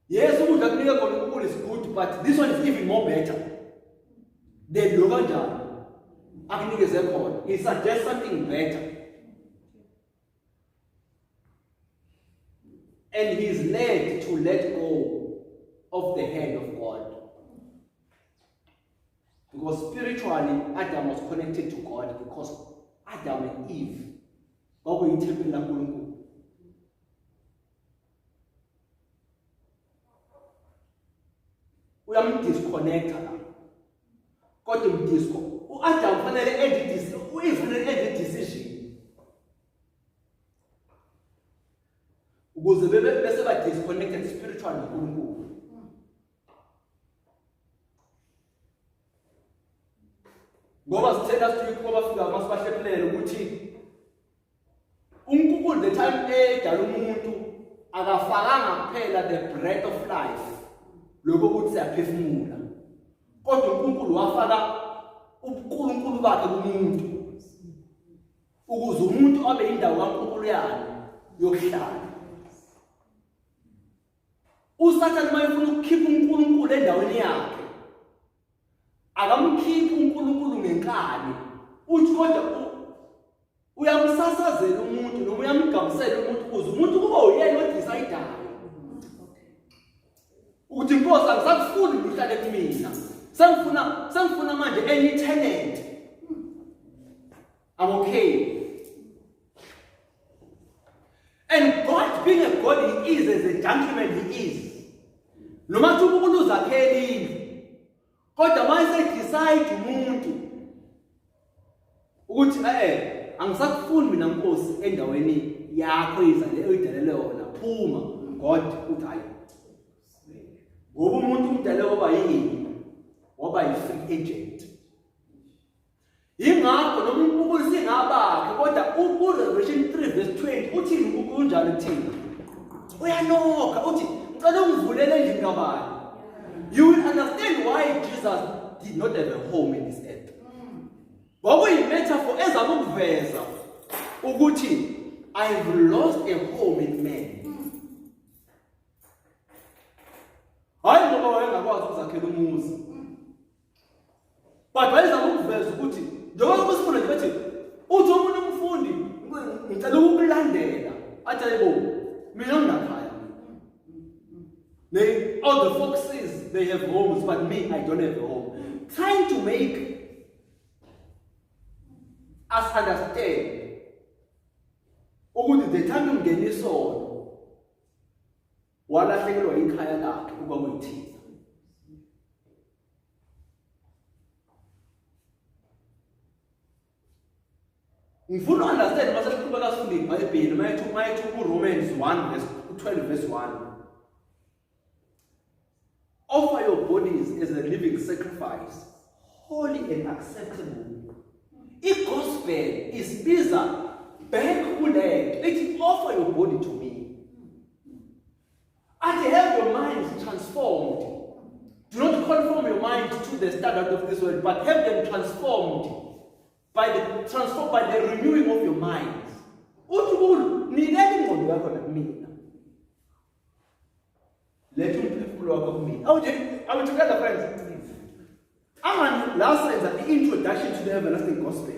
Yes, ukudla kunika khona uNkulunkulu is good, but this one is even more better. Then lo kanjani akunikeze khona, he suggests something better. And he is led to let go of the hand of God. Because spiritually, Adam was connected to God because Adam and Eve were in temple lankulunkulu. Uyamdisconnecta la. Kodwa umdisco. U-Adam fanele enze decision. Ukuze bese ba disconnected spiritually noNkulunkulu. Ngoba sithela sithi ngoba fika masibahlephulele ukuthi uNkulunkulu the time edala umuntu akafakanga kuphela the breath of life lokho ukuthi siyaphefumula, kodwa uNkulunkulu wafaka ubuNkulunkulu bakhe kumuntu ukuze umuntu abe indawo kaNkulunkulu yakhe yokuhlala. Usathane mayefuna ukukhipha uNkulunkulu endaweni yakhe akamkhiphi uNkulunkulu ngenkani, uthi kodwa uyamsasazela umuntu noma uyamgamisela umuntu ukuze umuntu kube uyena odecidayo ukuthi Nkosi angisakufuni uhlale kumina, sengifuna manje enye tenant. I'm okay. And God, being a God he is, as a gentleman he is. No matter uNkulunkulu uzakhela kodwa mase decide umuntu ukuthi angisakufuni mina Nkosi endaweni yakho izale oyidalele yona, phuma. God uthi hayi, ngoba umuntu umdale waba yi-free agent. Yingakho noma uNkulunkulu singabakhe kodwa uRevelation 3:20 uthi uNkulunkulu unjalo kuthina uyanoka uthi ngicela ungivulele endlini kabani. You will understand why Jesus did not have a home in this earth. Kwakuyi-metaphor ezama ukuveza ukuthi I've lost a home in man. Hayi ngoba wayengakwazi ukuzakhela umuzi, but wayezama ukuveza ukuthi njengoba kusifuna nje bathi uthi umuntu umfundi ngicela ukulandela athi hayibo mina nginakhaya. All the foxes they have homes, but me I don't have a home. Trying to make us understand ukuthi the time ungena isono walahlekelwa ikhaya lakhe okwakuyithiza. Ngifuna understand mase siqhubeka sifunda iBhayibheli mayethu kuRomans 1 verse 12 verse 1. Offer your bodies as a living sacrifice, holy and acceptable. I-gospel isibiza back kulento ethi offer your body to me. And have your minds transformed. Do not conform your mind to the standard of this world, but have them transformed by the renewing of your minds. Uthukulu nikela ingqondo yakho nakumina. Letha umphefumulo wakho kumina. Are we together, friends? Last senza i-introduction to the everlasting gospel.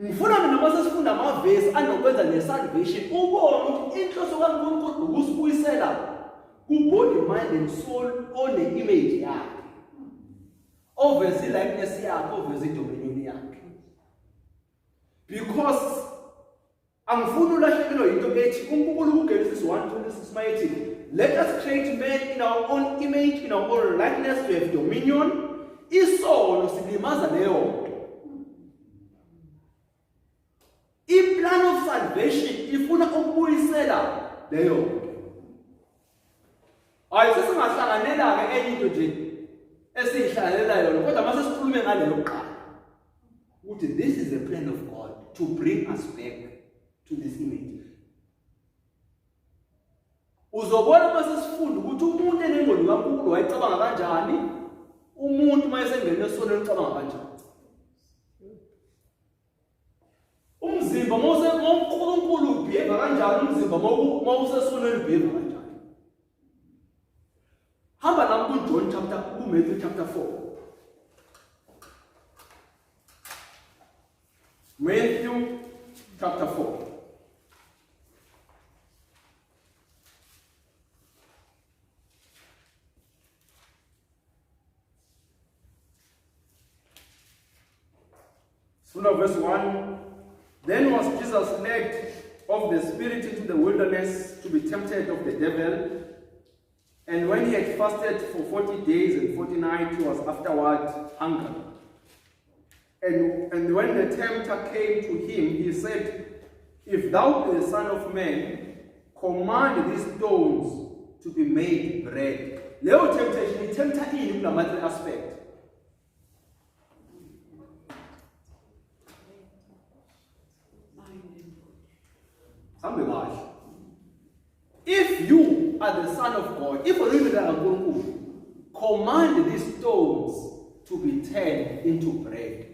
Ngifuna mina mase sifunda amavesi anokwenza ne-salvation ubone ukuthi inhloso kaNkulunkulu ukusibuyisela ku-body, mind and soul one-image yakhe, oveza i-likeness yakhe, oveza i-dominion yakhe. Because angifuni ulahlekelwe into ethi uNkulunkulu kuGenesis 1:26 mayethi, let us create man in our own image, in our own likeness, to have dominion. Isolo silimaza leyo nto. I-plan of salvation ifuna ukubuyisela leyo nto. Ayisesingahlanganela-ke enye into nje esiyihlanganela yona, kodwa mase sikhulume ngaleyo kuqala ukuthi this is the plan of God to bring us back to this image. Uzobona mase sifunda ukuthi umuntu enengqondo kaNkulunkulu wayicabanga kanjani, umuntu mayesengena esonweni ucabanga kanjani. Umzimba uNkulunkulu ubehave kanjani, umzimba mawusesonweni ubehave kanjani. Hamba nami Matthew chapter 4. Matthew chapter 4. Verse 1. Then was Jesus led of the Spirit into the wilderness to be tempted of the devil. And when he had fasted for 40 days and 40 nights, he was afterward hungry. And when the tempter came to him, he said, if thou be the Son of Man, command these stones to be made bread. Leo temptation, the tempter in the material aspect. If you are the Son of God, if you are command these stones to be turned into bread.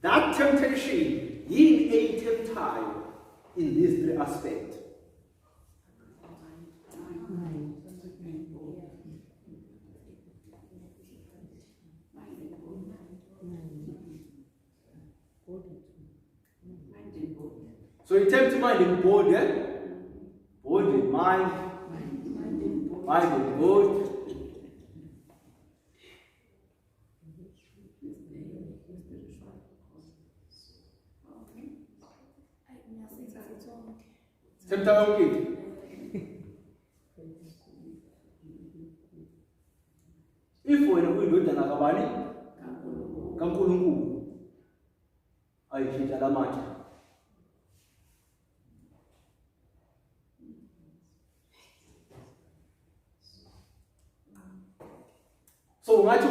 That temptation, he a tempter in these three aspects. So he tempts mind and body, body, mind and body. Tempter okay. If wena uyindodana kabani kaNkulunkulu ayishintsha lamanje. So ngathi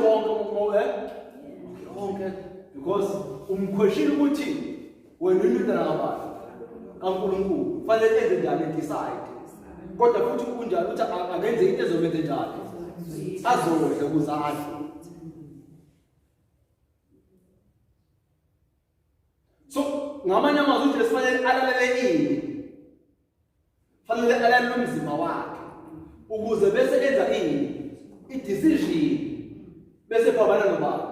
wonke because umkhweshile ukuthi wena uyindodana kabani kaNkulunkulu fanele enze njani decide. Kodwa futhi kunjalo ukuthi akenze into ezokwenza njani azodle kuzadla. So ngamanye amazwi uJesu fanele alalele ini, fanele alalele umzimba wakhe ukuze bese enza ini i-decision bese phabana nobani.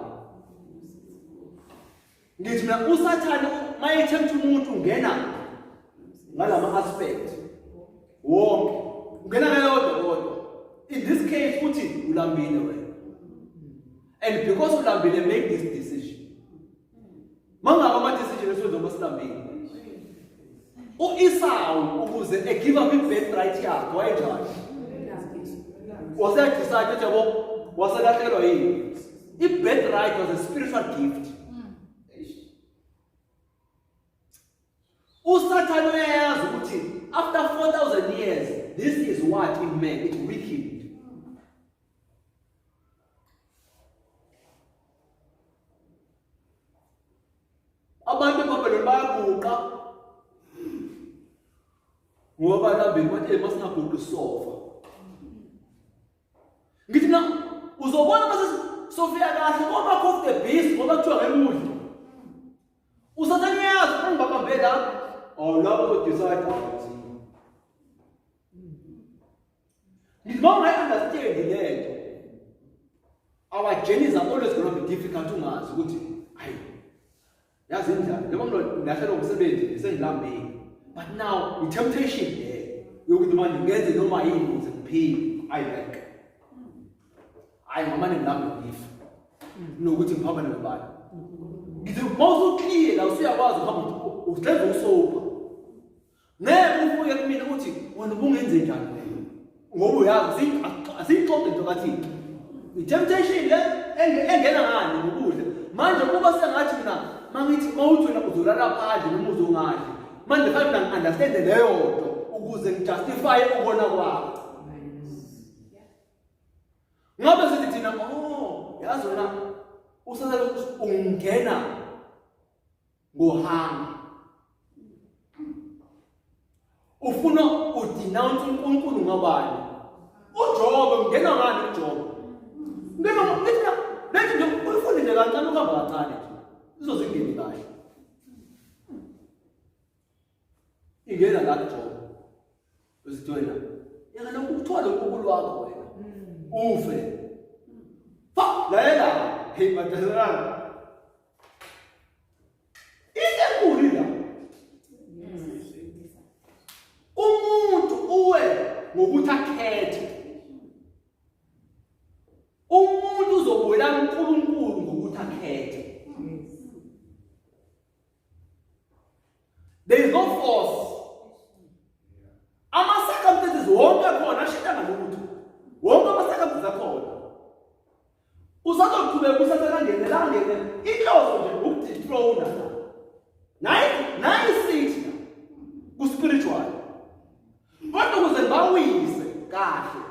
Ngithi mina usathane mayethemtha umuntu ungena ngalama aspect wonke, ungena ngayodwa kodwa. In this case futhi ulambile wena, and because ulambile make this decision. Mangaba ama decision esizoba silambile U-Esau ukuze give up i-birthright yakhe wayenjani? Wasedecide ukuthi yabo waselahlekelwa yini? I-birthright was a spiritual gift. uSathane uyayazi ukuthi after 4,000 years this is what it meant, it weakened. Abantu eBhabheloni bayaguqa ngoba balambile bathi masinaguqa isofa. Ngithi na uzobona mase Sofia kahle ngoba of the beast ngoba kuthiwa ngemudla. uSathane uyazi ungibambe la lapho decide ukuthi Ngithi I understand lento. Our journeys are always going to be difficult ungazi ukuthi hayi yazi indlela njengoba ngilahlela umsebenzi sengilambile, but now the temptation there yokuthi manje ngenze noma yini ukuze ngiphile ayibeke hayi ngamane ngilamba ngifa nokuthi ngiphambane nobani. Ngithi mawusuclear la usuyakwazi ukuhamba uhleze usopa ngeke ufuye kumina ukuthi wena ubungenze njani ngoba uyazi asiyixoxe into kaThixo. I-temptation le engena ngani ngokudla manje kuba sengathi mina mangithi mawuthi wena uzolala phandle noma uzongadli manje kufanele ngi-understand leyo nto ukuze ngijustify ukubona kwakho. Ngabe sithi thina yazi wena uSathane ungena ngohanga ufuna udenounce uNkulunkulu ngabani? uJobe ngena ngani uJobe? Ngena ngithi nje ufunde nje kancane ukuhamba kancane izozingeni kahle. Ingena la kuJobe uzithi wena yena ukuthola uNkulunkulu wakho wena ufe la hey madazana inkulu la umuntu uwe ngokuthi akhethe. Umuntu uzobuyela uNkulunkulu ngokuthi akhethe. There is no force. Ama-circumstances wonke akhona ashintana ngokuthi wonke ama-circumstances akhona usazoqhubeka uSathane angene inhloso nje ukudethrona nayi sithi ku-spiritual kodwa ukuze ngibawise kahle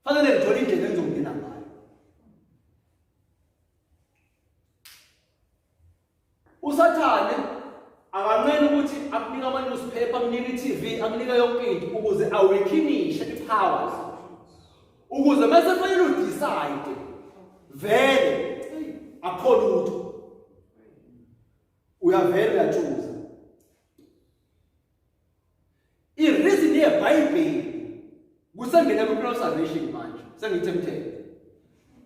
fanele ngithole indlela engizongena ngayo. uSathane akanqeni ukuthi akunika ama-newspaper, akunika i-TV, akunika yonke into ukuze awekinishe i-powers ukuze mase fanele udecide vele akho lutho uyavele uyatshuza. I-reason yeBhayibheli kusengena ku-plan of salvation manje sengithemthele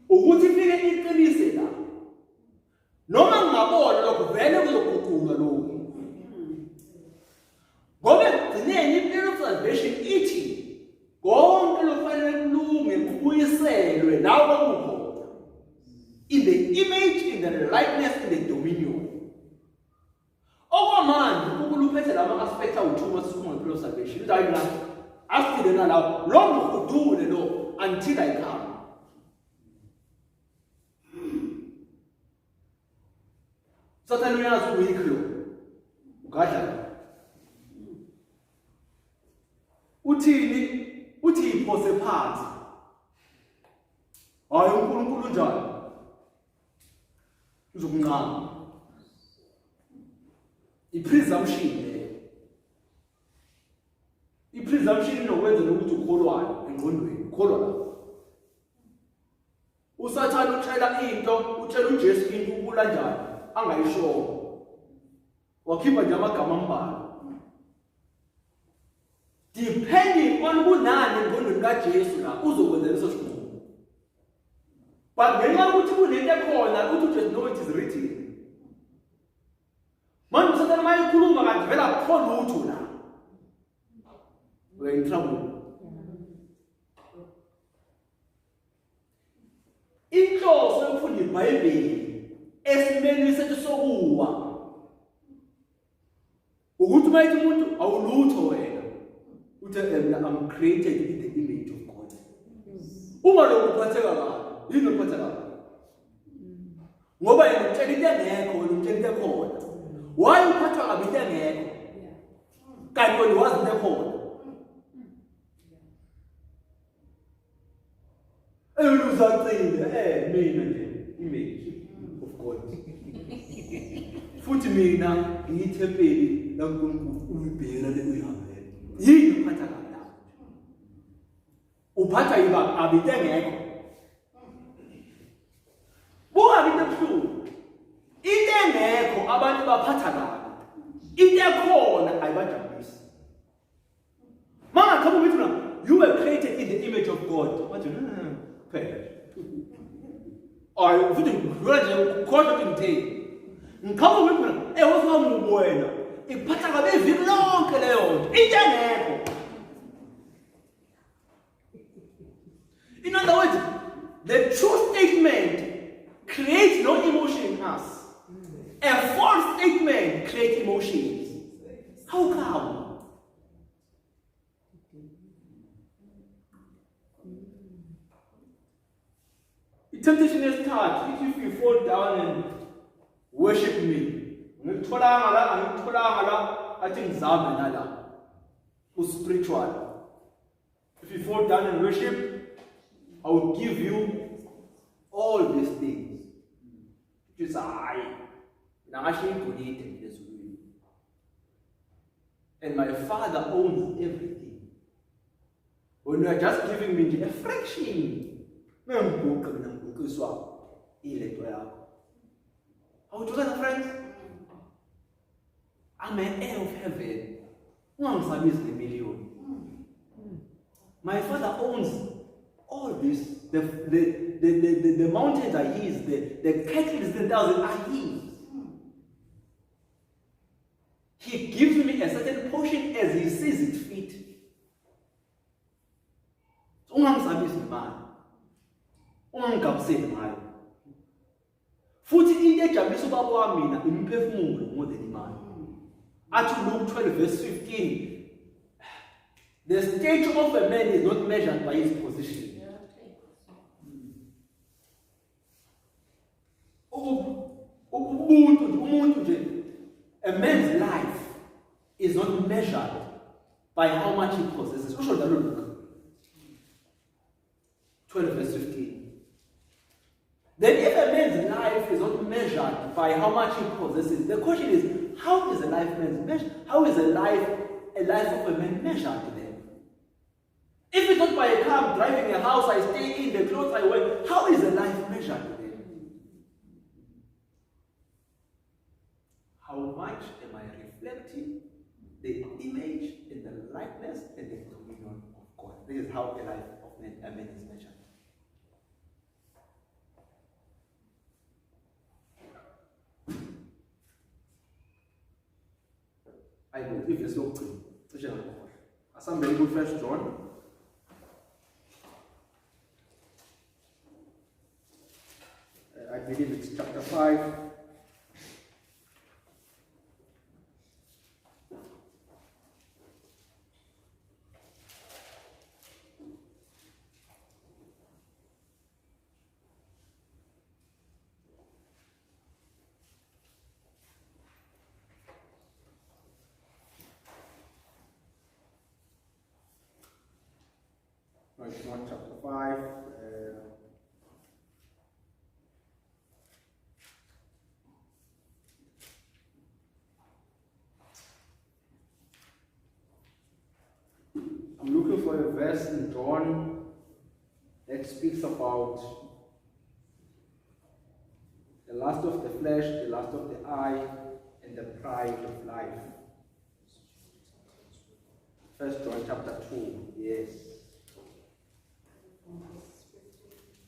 ukuthi ifike iqinise la noma ngingabona lokho vele kuzoguqulwa lokho ngoba egcineni i-plan of salvation ithi konke lokufanele kulunge kubuyiselwe lawo kwakukhona in the image, in the likeness, in the dominion. Okwamanje ukuluphethe lama aspect awuthuma sisukuma nge-plan of salvation uthi hayi la asithile na lawo lo ngudule lo until I come. Sathane uyazi weak lo ugadla uthini uthi iphose phansi hayi uNkulunkulu njani uzokunqama i-presumption le i-presumption inokwenza ukuthi ukholwayo engqondweni ukholwa la uSathane utshela into utshela uJesu into ukula njani angayisho wakhipha nje amagama ambalwa depending on kunani engqondweni kaJesu la uzokwenza leso sinqumo. But ngenxa yokuthi kunento ekhona uthi uJesu know it is written manje uSathane mayikhuluma kanti vele akukho lutho la we're in trouble. Inhloso yokufunda iBhayibheli esimeni sethu sokuwa ukuthi Uthi mayithi umuntu awulutho wena. Uthi I'm created in the image of God. Uma lokhu uphatheka kabi, yini uphatheka kabi? Ngoba yena utshela into engekho, wena utshela into ekhona. Why uphathwa kabi into engekho? Kanti wena wazi into ekhona. Uzaqile mina nje image of God. Futhi mina ngiyithempeli la uNkulunkulu uyibheka le uyihambela. Yini uphatha kabi la? Uphatha yiba abinte ngekho. Buka into ebuhlungu. Into engekho abantu baphatha kabi. Into ekhona ayibajabulisi. Mama come with me. You were created in the image of God. What you phela. Ay futhi nje khona ngithini. Ngikhamba wena wofika wena ikuphatha kabe iviki lonke leyo nto into engekho. In other words, the true statement creates no emotion in us. A false statement creates emotions. How come? The temptation is touch. If you fall down and worship me, ngitholanga la athi ngizame nala spiritual. If you fall down and worship, I will give you all these things. Just and my Father owns everything. When you are just giving me a fraction, how do that, friends? I'm an heir of heaven. My Father owns all this. The mountains are his. The cattle is 10,000 are his. He gives me a certain portion as he sees it fit. Ungangigabuseli ngayo. Futhi into ejabulisa ubaba wami mina imphefumulo more than imali. Athi Luke 12 verse 15. The stature of a man is not measured by his position. A man's life is not measured by how much he possesses. 12 verse 15. Then if a man's life is not measured by how much he possesses, the question is, how is a life measured? How is a life of a man measured then? If it's not by a car, I'm driving a house, I stay in, the clothes I wear, how is a life measured then? How much am I reflecting the image and the likeness and the dominion of God? This is how a life of a man is measured. I know if it's not clean. Some very good First John. I believe it's chapter 5. John chapter 5. I'm looking for a verse in John that speaks about the lust of the flesh, the lust of the eye, and the pride of life. 1 John chapter 2, yes.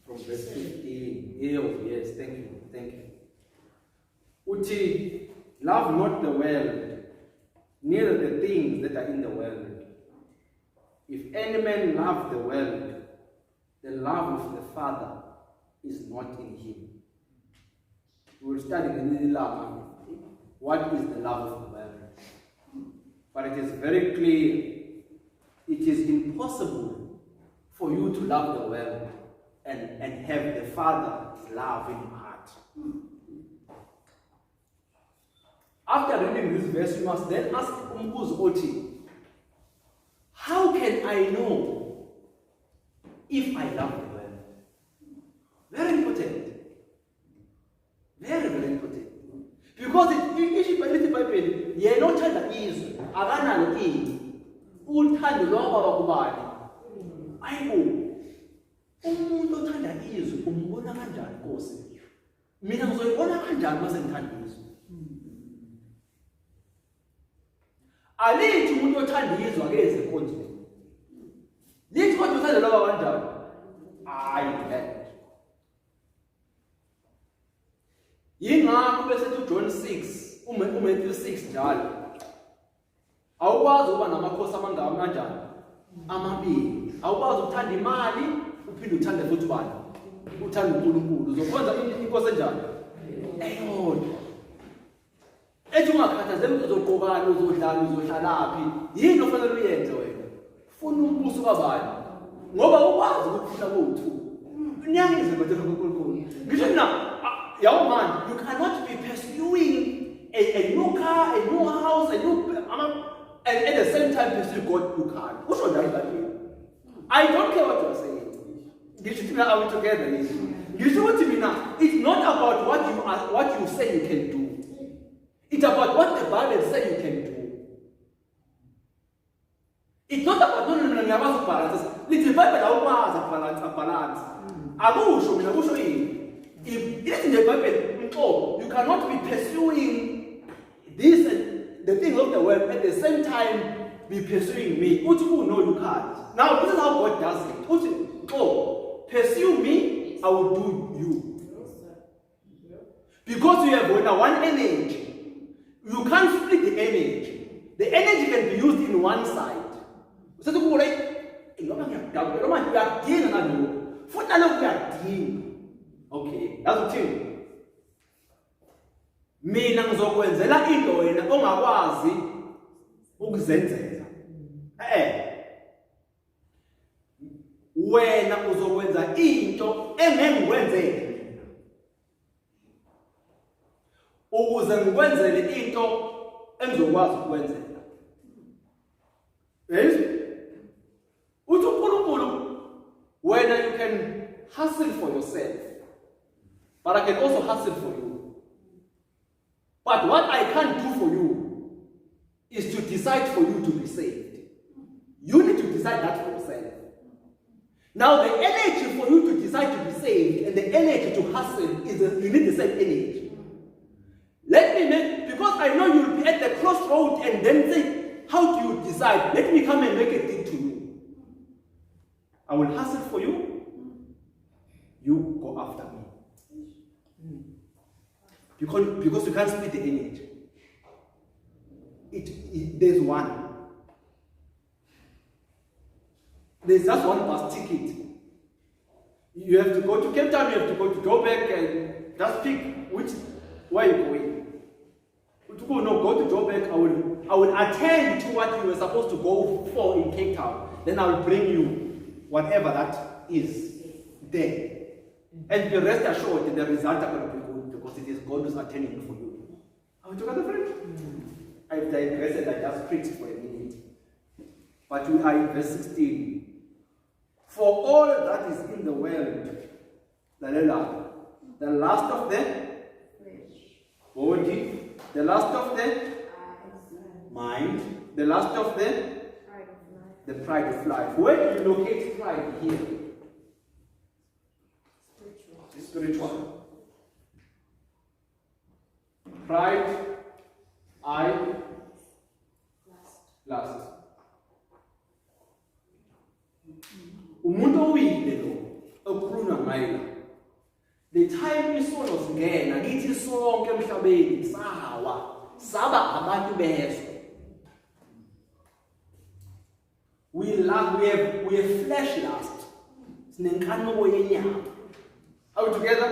From verse 15. Yes, thank you. Uti, love not the world, neither the things that are in the world. If any man love the world, the love of the Father is not in him. We will study in the love. What is the love of the world? But it is very clear, it is impossible for you to love the world and have the Father's love in your heart. After reading this verse, you must then ask umbuzo othi, how can I know if I love the world? Very important. Very, very important. Because if Bible, ye no thanda izwe, akanalo ini. Uthando lwababa kubani? Ayibo. Umuntu othanda izwe umbona kanjani Nkosi? Mina ngizoyibona kanjani mase ngithanda izwe? Alithi umuntu othanda izwe akeze enkonzweni. Lithi kodwa uthanda lwababa kanjani? Hayi. Yingakho bese uJohn 6, uMatthew 6 njalo. Awukwazi ukuba namakhosi amangami kanjani? Amabili. Awukwazi ukuthanda imali uphinde uthande futhi bani? Uthanda uNkulunkulu. Uzokwenza inkosi enjani? Eyodwa. Ethi ungakhathazeki uzogqokana, uzodlala, uzohlalaphi. Yini ofanele uyenze wena? Funa umbuso kabani? Ngoba ukwazi ukuphila ko2. Unyangise kodwa uNkulunkulu. Ngisho mina young man, you cannot be pursuing a new car, a new house, and at the same time pursue God. You can't. Who should I mean? I don't care what you are saying. Are we together? It's not about what you say you can do. It's about what the Bible says you can do. It's not about no balance. The Bible balance. I will show you. If this is the Bible, you cannot be pursuing this and the things of the world at the same time be pursuing me. No, you can't. Now, this is how God does it. Pursue me, I will do you. Because you have one energy, you can't split the energy. The energy can be used in one side. So, okay, that's the thing. Mina ngizokwenzela into wena ongakwazi ukuzenzela. Wena uzokwenza into engengwenzele. Ukuze ngikwenzele into engizokwazi ukwenzela. Yes? Uthi uNkulunkulu, whether you can hustle for yourself, but I can also hustle for you. But what I can't do for you is to decide for you to be saved. You need to decide that for yourself. Now the energy for you to decide to be saved and the energy to hustle is you need the same energy. Let me make, because I know you'll be at the crossroad and then say, how do you decide? Let me come and make a deal to you. I will hustle for you. You go after me. Because you can't split the energy. There's one. There's just one bus ticket. You have to go to Cape Town, you have to go to Joburg, and just pick where you're going. Go to Joburg. I will attend to what you were supposed to go for in Cape Town. Then I will bring you whatever that is there. And be rest assured the results are going to be good because it is God who's attending for you. Are we together, friends? I've digressed and I just preached for a minute. But we are in verse 16. For all that is in the world, the last of them, body, the last of them, mind, the last of them, the pride of life. Where do you locate pride here? Spiritual. Pride, lust. Umuntu owile lo okukhulunywa ngayo. The time isono singena kithi sonke emhlabeni saba abantu bezwe. We have flesh lust. Sinenkanobo yenyama. Are we together?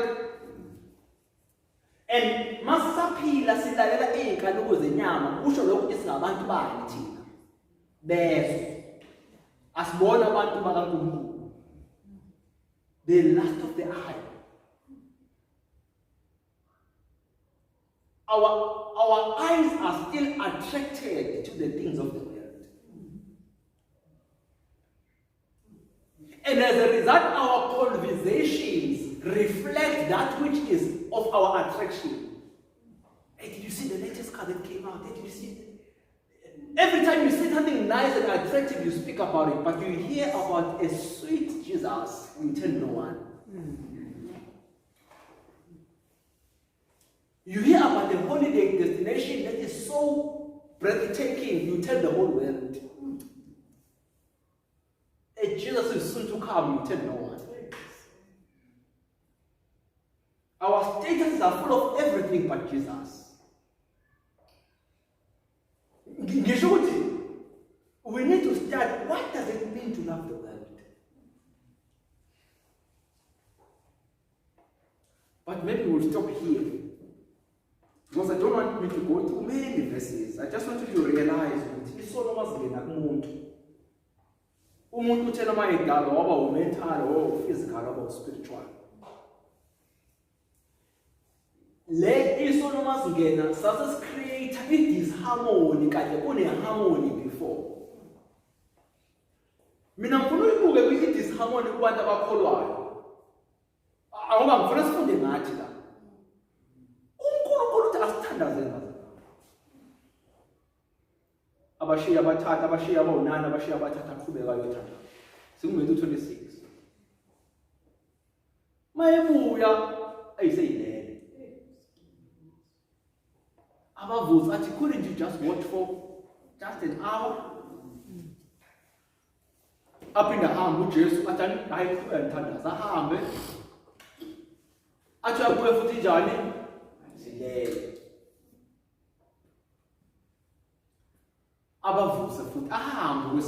And masisaphila silalela iy'nkanuko zenyama, kusho lokhu ukuthi singabantu bani thina. Bezwe. Asibona abantu bakaNkulunkulu. The lust of the eye. Our eyes are still attracted to the things of the world. And as a result, our conversations reflect that which is of our attraction. Hey, did you see the latest car that came out? Did you see it? Every time you see something nice and attractive, you speak about it. But you hear about a sweet Jesus, you tell no one. You hear about a holiday destination that is so breathtaking, you tell the whole world. Jesus is soon to come, you tell no one. Our statuses are full of everything but Jesus. We need to start, what does it mean to love the world? But maybe we'll stop here. Because I don't want me to go through many verses. I just want you to realize that it's all of us. Umuntu uthela mayidala waba mental or physical or spiritual. Le isono masingena sase create disharmony kade kune harmony before. Mina ngifuna uyibuke kwi disharmony kubantu abakholwayo. Ngoba ngifuna sifunde ngathi la. uNkulunkulu uthi asithandaze ngazo. Abashiya abathatha, abashiya abawunana, abashiya abathatha aqhubeka yothanda. Singumuntu 26. Mayebuya ayiseyilele. Abavuzi athi couldn't you just watch for just an hour? Aphinda hamba uJesu athi hayi uyanthandaza ahambe. Athi abuye futhi njani? Zilele. Abavuze futhi ahambe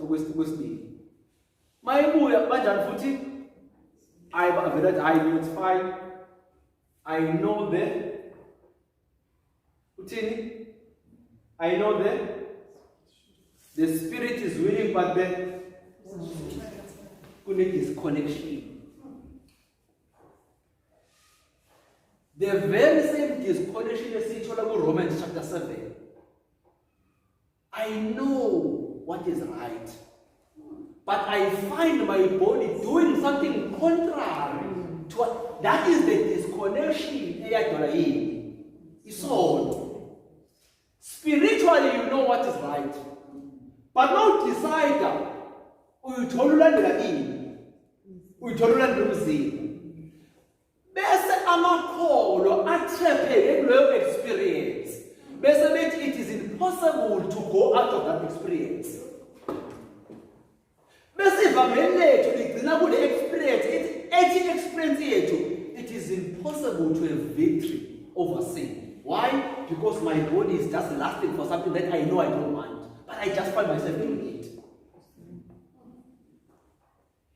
okwesibili. Mayebuya banjani futhi? I know it's fine. I know that. Uthini? I know that the spirit is willing, but then kune disconnection. The very same disconnection is in Romans chapter 7. I know what is right, but I find my body doing something contrary to what, that is the disconnection. It's all. Spiritually, you know what is right, but now decide uyitholula ini, uyitholula ngomzimba. Bese amakholo athepheke kuleyo experience. Bese bethi it is impossible to go out of that experience. Bese ivangeli lethu ligcina kule experience, ethi experience yethu, it is impossible to have victory over sin. Why? Because my body is just lasting for something that I know I don't want, but I just find myself doing it.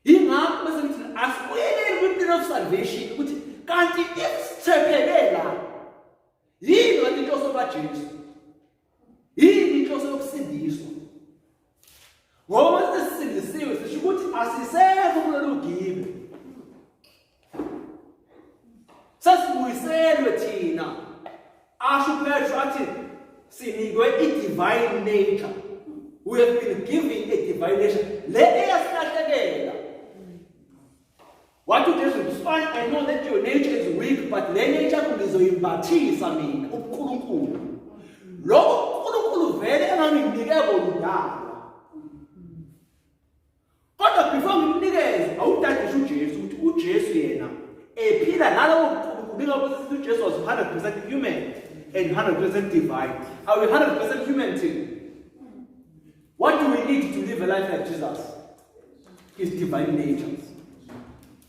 Ingakho bese ngithi asibuyeleni kwimpilo of salvation ukuthi kanti if sithephekela yini kanti inhloso kaJesu? Yini inhloso yokusindiswa? Ngoba sesisindisiwe sisho ukuthi asisekho kulolu gibe. Sasibuyiselwe thina. Asho Petru athi sinikwe i-divine nature. We have been given a divine nature. Le eyasilahlekela. What you just fine, I know that your nature is weak, but le nature kulizoyimbathisa mina uNkulunkulu. Lokho uNkulunkulu vele enganginike bona. Kodwa before ngimnikeze, awudadisha uJesu ukuthi uJesu yena ephila nalowo uNkulunkulu ukuthi uJesu was 100% human and 100% divine. Are we 100% human too? What do we need to live a life like Jesus? His divine nature.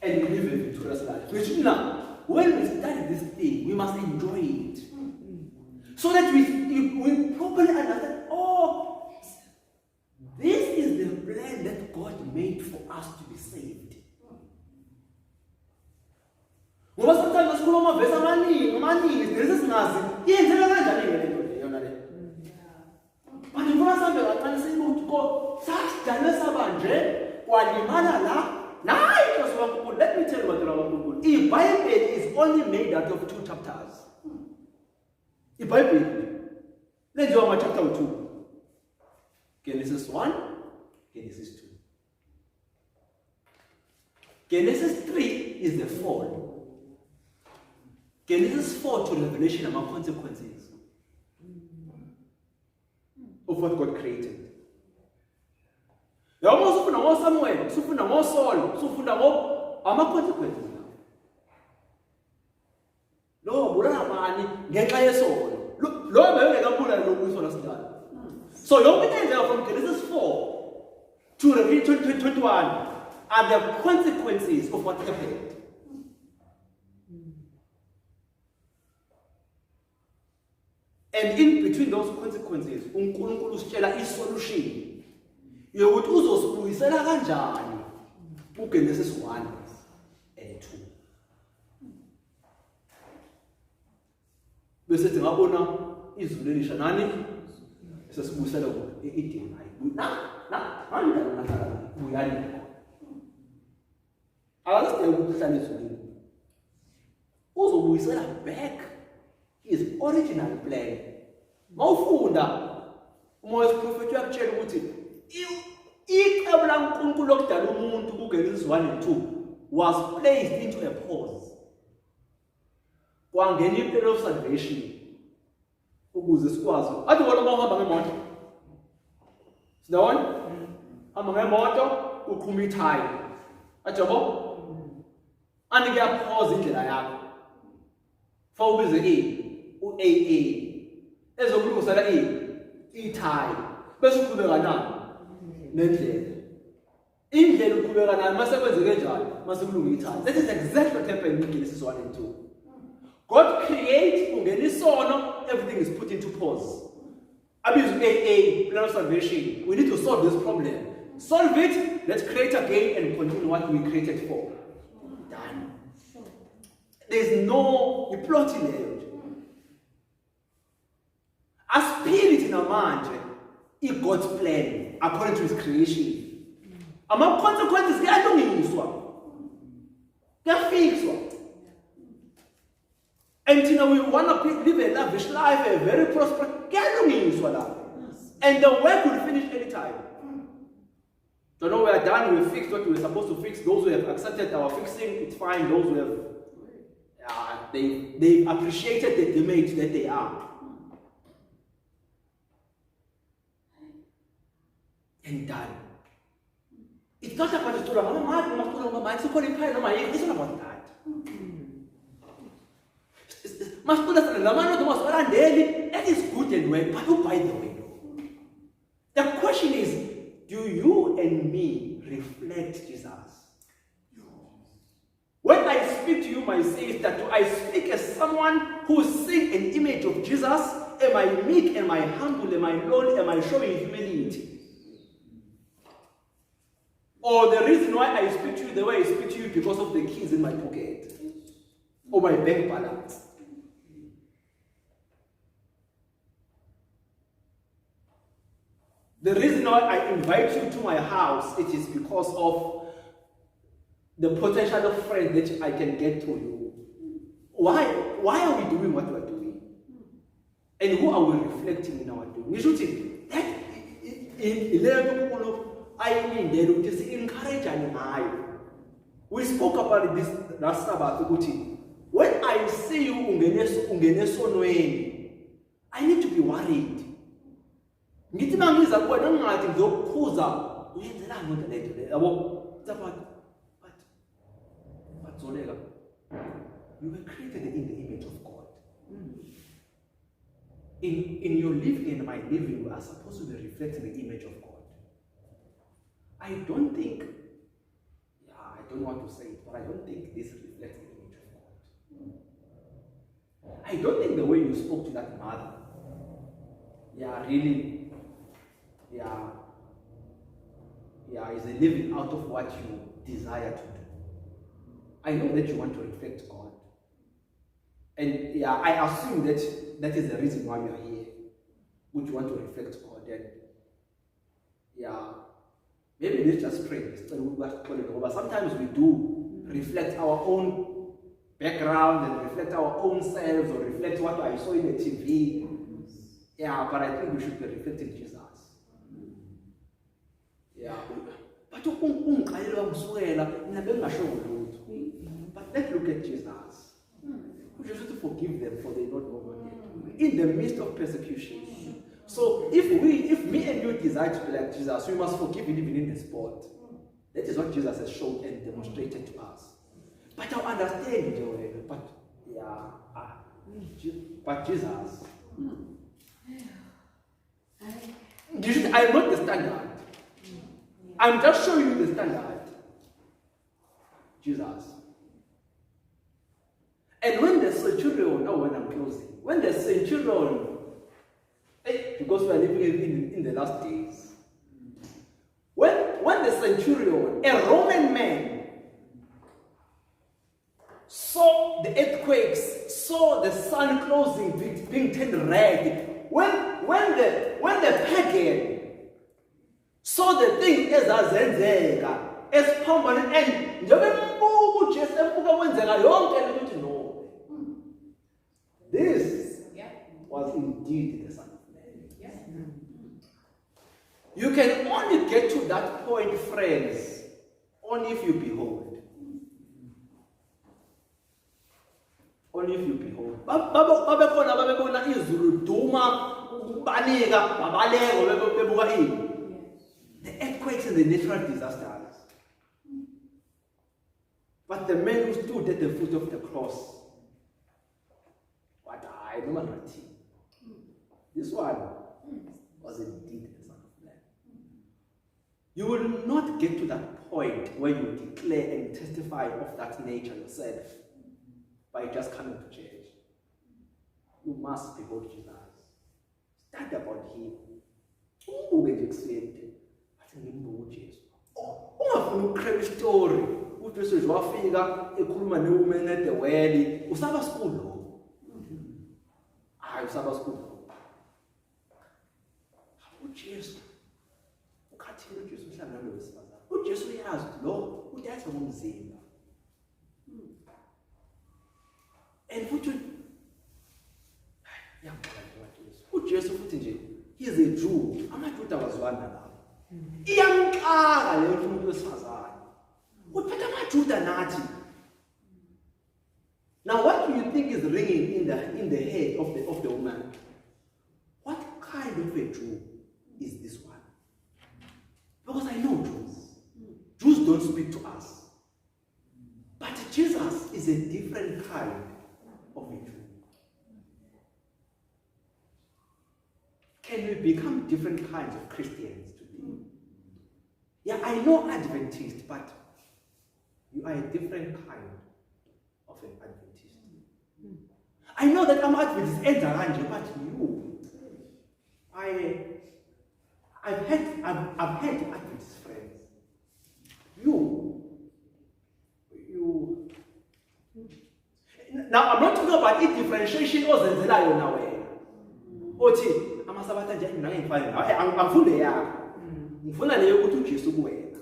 And we live a victorious life. Which now, when we study this thing, we must enjoy it. So that we properly understand, oh, this is the plan that God made for us to be saved. Ngoba sometimes sikhuluma amavesi amaningi, nesisingazi yenzeka kanjani le nto yona le. Manje ngifuna sambe kancane sibuthi ko sasidale sabanje kwalimala la. Let me tell you what the Bible is only made out of 2 chapters. The Bible, let's do chapter 2. Genesis 1, Genesis 2. Genesis 3 is the fall. Genesis 4 to Revelation are consequences of what God created. Yabo sufuna ngo Samuel, sufuna ngo Saul, sufuna ngo ama-consequences now. Lo bulala mani ngenxa yesono. Lo bengekabulala lokuyisona sidala. So yonke into eyenzeka from Genesis 4 to Revelation 21 are the consequences of what happened. And in between those consequences, uNkulunkulu usitshela isolution. Yokuthi uzosibuyisela kanjani kuGenesis 1 and 2. Bese ngabona izulu elisha nani sesibuyisela eEden buyani. Awasite ukuhlala ezulwini. Uzobuyisela back his original plan. Mawufunda umoya wesiphrofethi uyakutshela ukuthi icebo laNkulunkulu lokudala umuntu kuGenesis 1 and 2 was placed into a pause. Kwangena impilo of salvation ukuze sikwazi. Athi wona mawuhamba ngemoto. Sidawona? Hamba ngemoto uqhuma ithayi. Ajobo? Anike yapause indlela yakho. Fawubize u-AA. Ezokulungisela ithayi. Bese uqhubeka nani? Nendlela. Indlela uqhubeka nayo mase kwenzeke njalo, mase kulunga ithayi. That is exactly what happened in Genesis 1 and 2. God creates ungena isono, everything is put into pause. Abuse AA, plan of salvation. We need to solve this problem. Solve it, let's create again and continue what we created for. Done. There's no plot in there. A spirit in a man, is God's plan according to his creation. Ama consequences kuyalungiswa. Kuyafixwa. And you know, we want to live a lavish life, a very prosperous. Kuyalungiswa la. And the work will finish anytime. So now we are done, we fixed what we were supposed to fix. Those who have accepted our fixing, it's fine. Those who have, they've appreciated the damage that they are. And done. It's not about the story. It's not about that. That is good and well, but who by the way? The question is, do you and me reflect Jesus? When I speak to you, my sister, do I speak as someone who sees an image of Jesus? Am I meek? Am I humble? Am I lowly? Am I showing humility? Or the reason why I speak to you the way I speak to you because of the keys in my pocket or my bank balance? The reason why I invite you to my house, it is because of the potential of friends that I can get to you. Why are we doing what we are doing? And who are we reflecting in our doing? You should see that I mean, they don't just encourage and we spoke about this last Sabbath. When I see you, I need to be worried. You were created in the image of God. In your living and my living, we are supposed to be reflecting the image of God. I don't think, I don't want to say it, but I don't think this reflects the image of God. I don't think the way you spoke to that mother, really, is a living out of what you desire to do. I know that you want to reflect God, And yeah, I assume that is the reason why you are here, which you want to reflect God. And yeah, maybe let's just pray. But sometimes we do reflect our own background and reflect our own selves or reflect what I saw in the TV. Yeah, but I think we should be reflecting Jesus. Yeah. But let's look at Jesus. We just have to forgive them for they not know what they're doing in the midst of persecution. So if me and you desire to be like Jesus, we must forgive even in the sport. That is what Jesus has shown and demonstrated to us. But I understand, but yeah, but Jesus. I'm not the standard. I'm just showing you the standard. Jesus. And when the centurion, when I'm closing, when the centurion, because we are living in the last days, when the centurion, a Roman man, saw the earthquakes, saw the sun closing, being turned red, when the pagan saw the thing ezazenzeka, esiphambana and njengoba embuka uJesu embuka kwenzeka yonke lento uthi no. This was indeed the Son of Man. You can only get to that point, friends, only if you behold. Only if you behold. Babekhona babebona izulu duma banika babaleko bebuka ini. The earthquakes and the natural disasters. But the man who stood at the foot of the cross, what I know not. This one was indeed the Son of Man. You will not get to that point where you declare and testify of that nature yourself by just coming to church. You must behold Jesus. Start about him. Who will you explain? Ungafuna ukukrema story uthi bese wafika ekhuluma newoman at the well usaba school lo hayi usaba school uJesu ukhathile uJesu uhlangana nowesifazana uJesu uyazi lo uyathi ngomzimba and futhi yangibona uJesu futhi nje he is a Jew amaJuda wazwana la iyamqaka le umuntu wesifazane uphethe amaJuda nathi. Now what do you think is ringing in the head of the woman? What kind of a Jew is this one? Because I know Jews don't speak to us, but Jesus is a different kind of a Jew. Can we become different kinds of Christians today? Yeah, I know Adventist, but you are a different kind of an Adventist. I know that I'm Adventist, but you, I've had Adventist friends. Now I'm not talking about it differentiation or zenzelayo now. Othi amasabatha nje mina ngifana nawe angifune yakho. Ngifuna leyo ukuthi uJesu kuwena.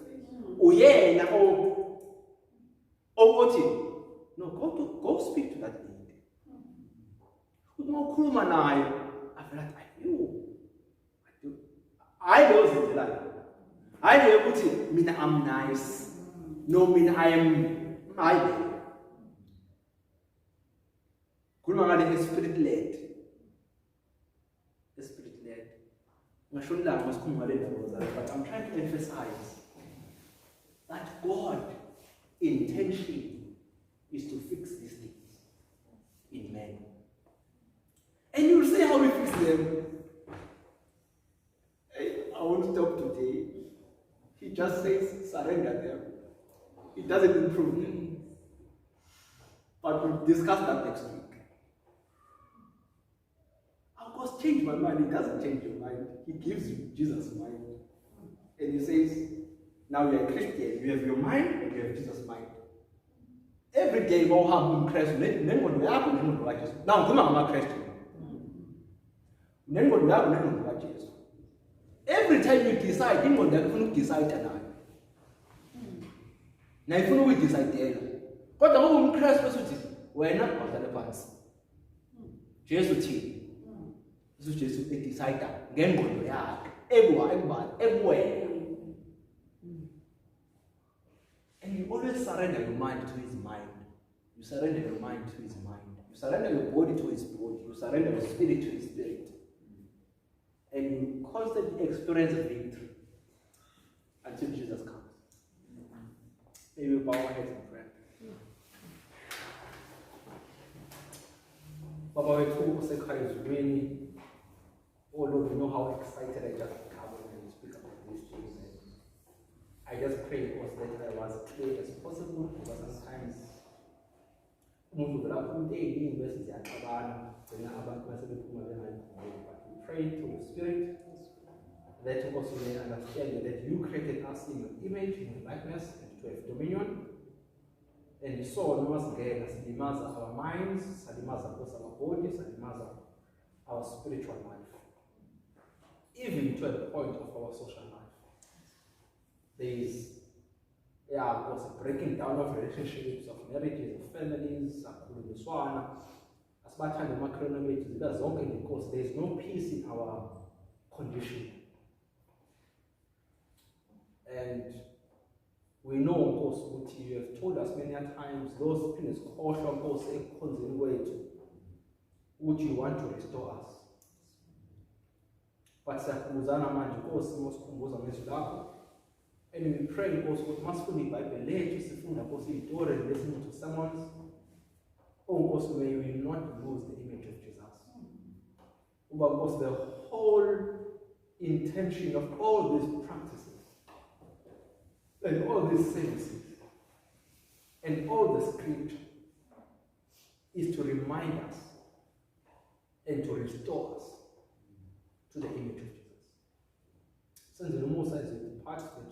Uyena othi no go speak to that lady. Ukukhuluma naye avela I know zenzelayo. I know ukuthi mina I'm nice. No mina I am Kuluma ngale spirit led. But I'm trying to emphasize that God intention is to fix these things in men. And you will say how we fix them. I won't stop today. He just says surrender them. It doesn't improve them. But we'll discuss that next week. Of course, change my mind. He doesn't change your mind. He gives you Jesus' mind. And he says, now you're a Christian. You have your mind and you have Jesus' mind. every day wawuhamba uMkristu nengqondo yakho nengqondo kaJesu. Now ngikhuluma ngamaKristu. Nengqondo yakho nengqondo kaJesu. Every time you decide, ingqondo yakho ifuna ukudecide nayo. Na ifuna ukuyidecide. Kodwa ngoba uMkristu basuthi wena awuhlale phansi. Jesu thini? Jesu edecide ngengqondo yakhe. Ekuwena. And you always surrender your mind to his mind. You surrender your mind to his mind. You surrender your body to his body. You surrender your spirit to his spirit. And you constantly experience victory until Jesus comes. Maybe we bow our heads in prayer. Baba, we talk really. Oh Lord, you know how excited I just become when you speak about these things. I just pray because that I was clear as possible, because sometimes but we pray to the Spirit that also may understand that you created us in your image, in your likeness, and to have dominion. And so once again, salimaza our minds, salimaza our bodies, salimaza our spiritual life, even to a point of our social life. There is, of course, a breaking down of relationships, of marriages, of families, because there is no peace in our condition. And we know, of course, what you have told us many times, those things, which you want to restore us. But and we pray also what must be by the late to Sifuna, and listening to sermons. Also, may we not lose the image of Jesus. Because the whole intention of all these practices and all these services and all the scripture is to remind us and to restore us to the image of Jesus. Since the most is the part that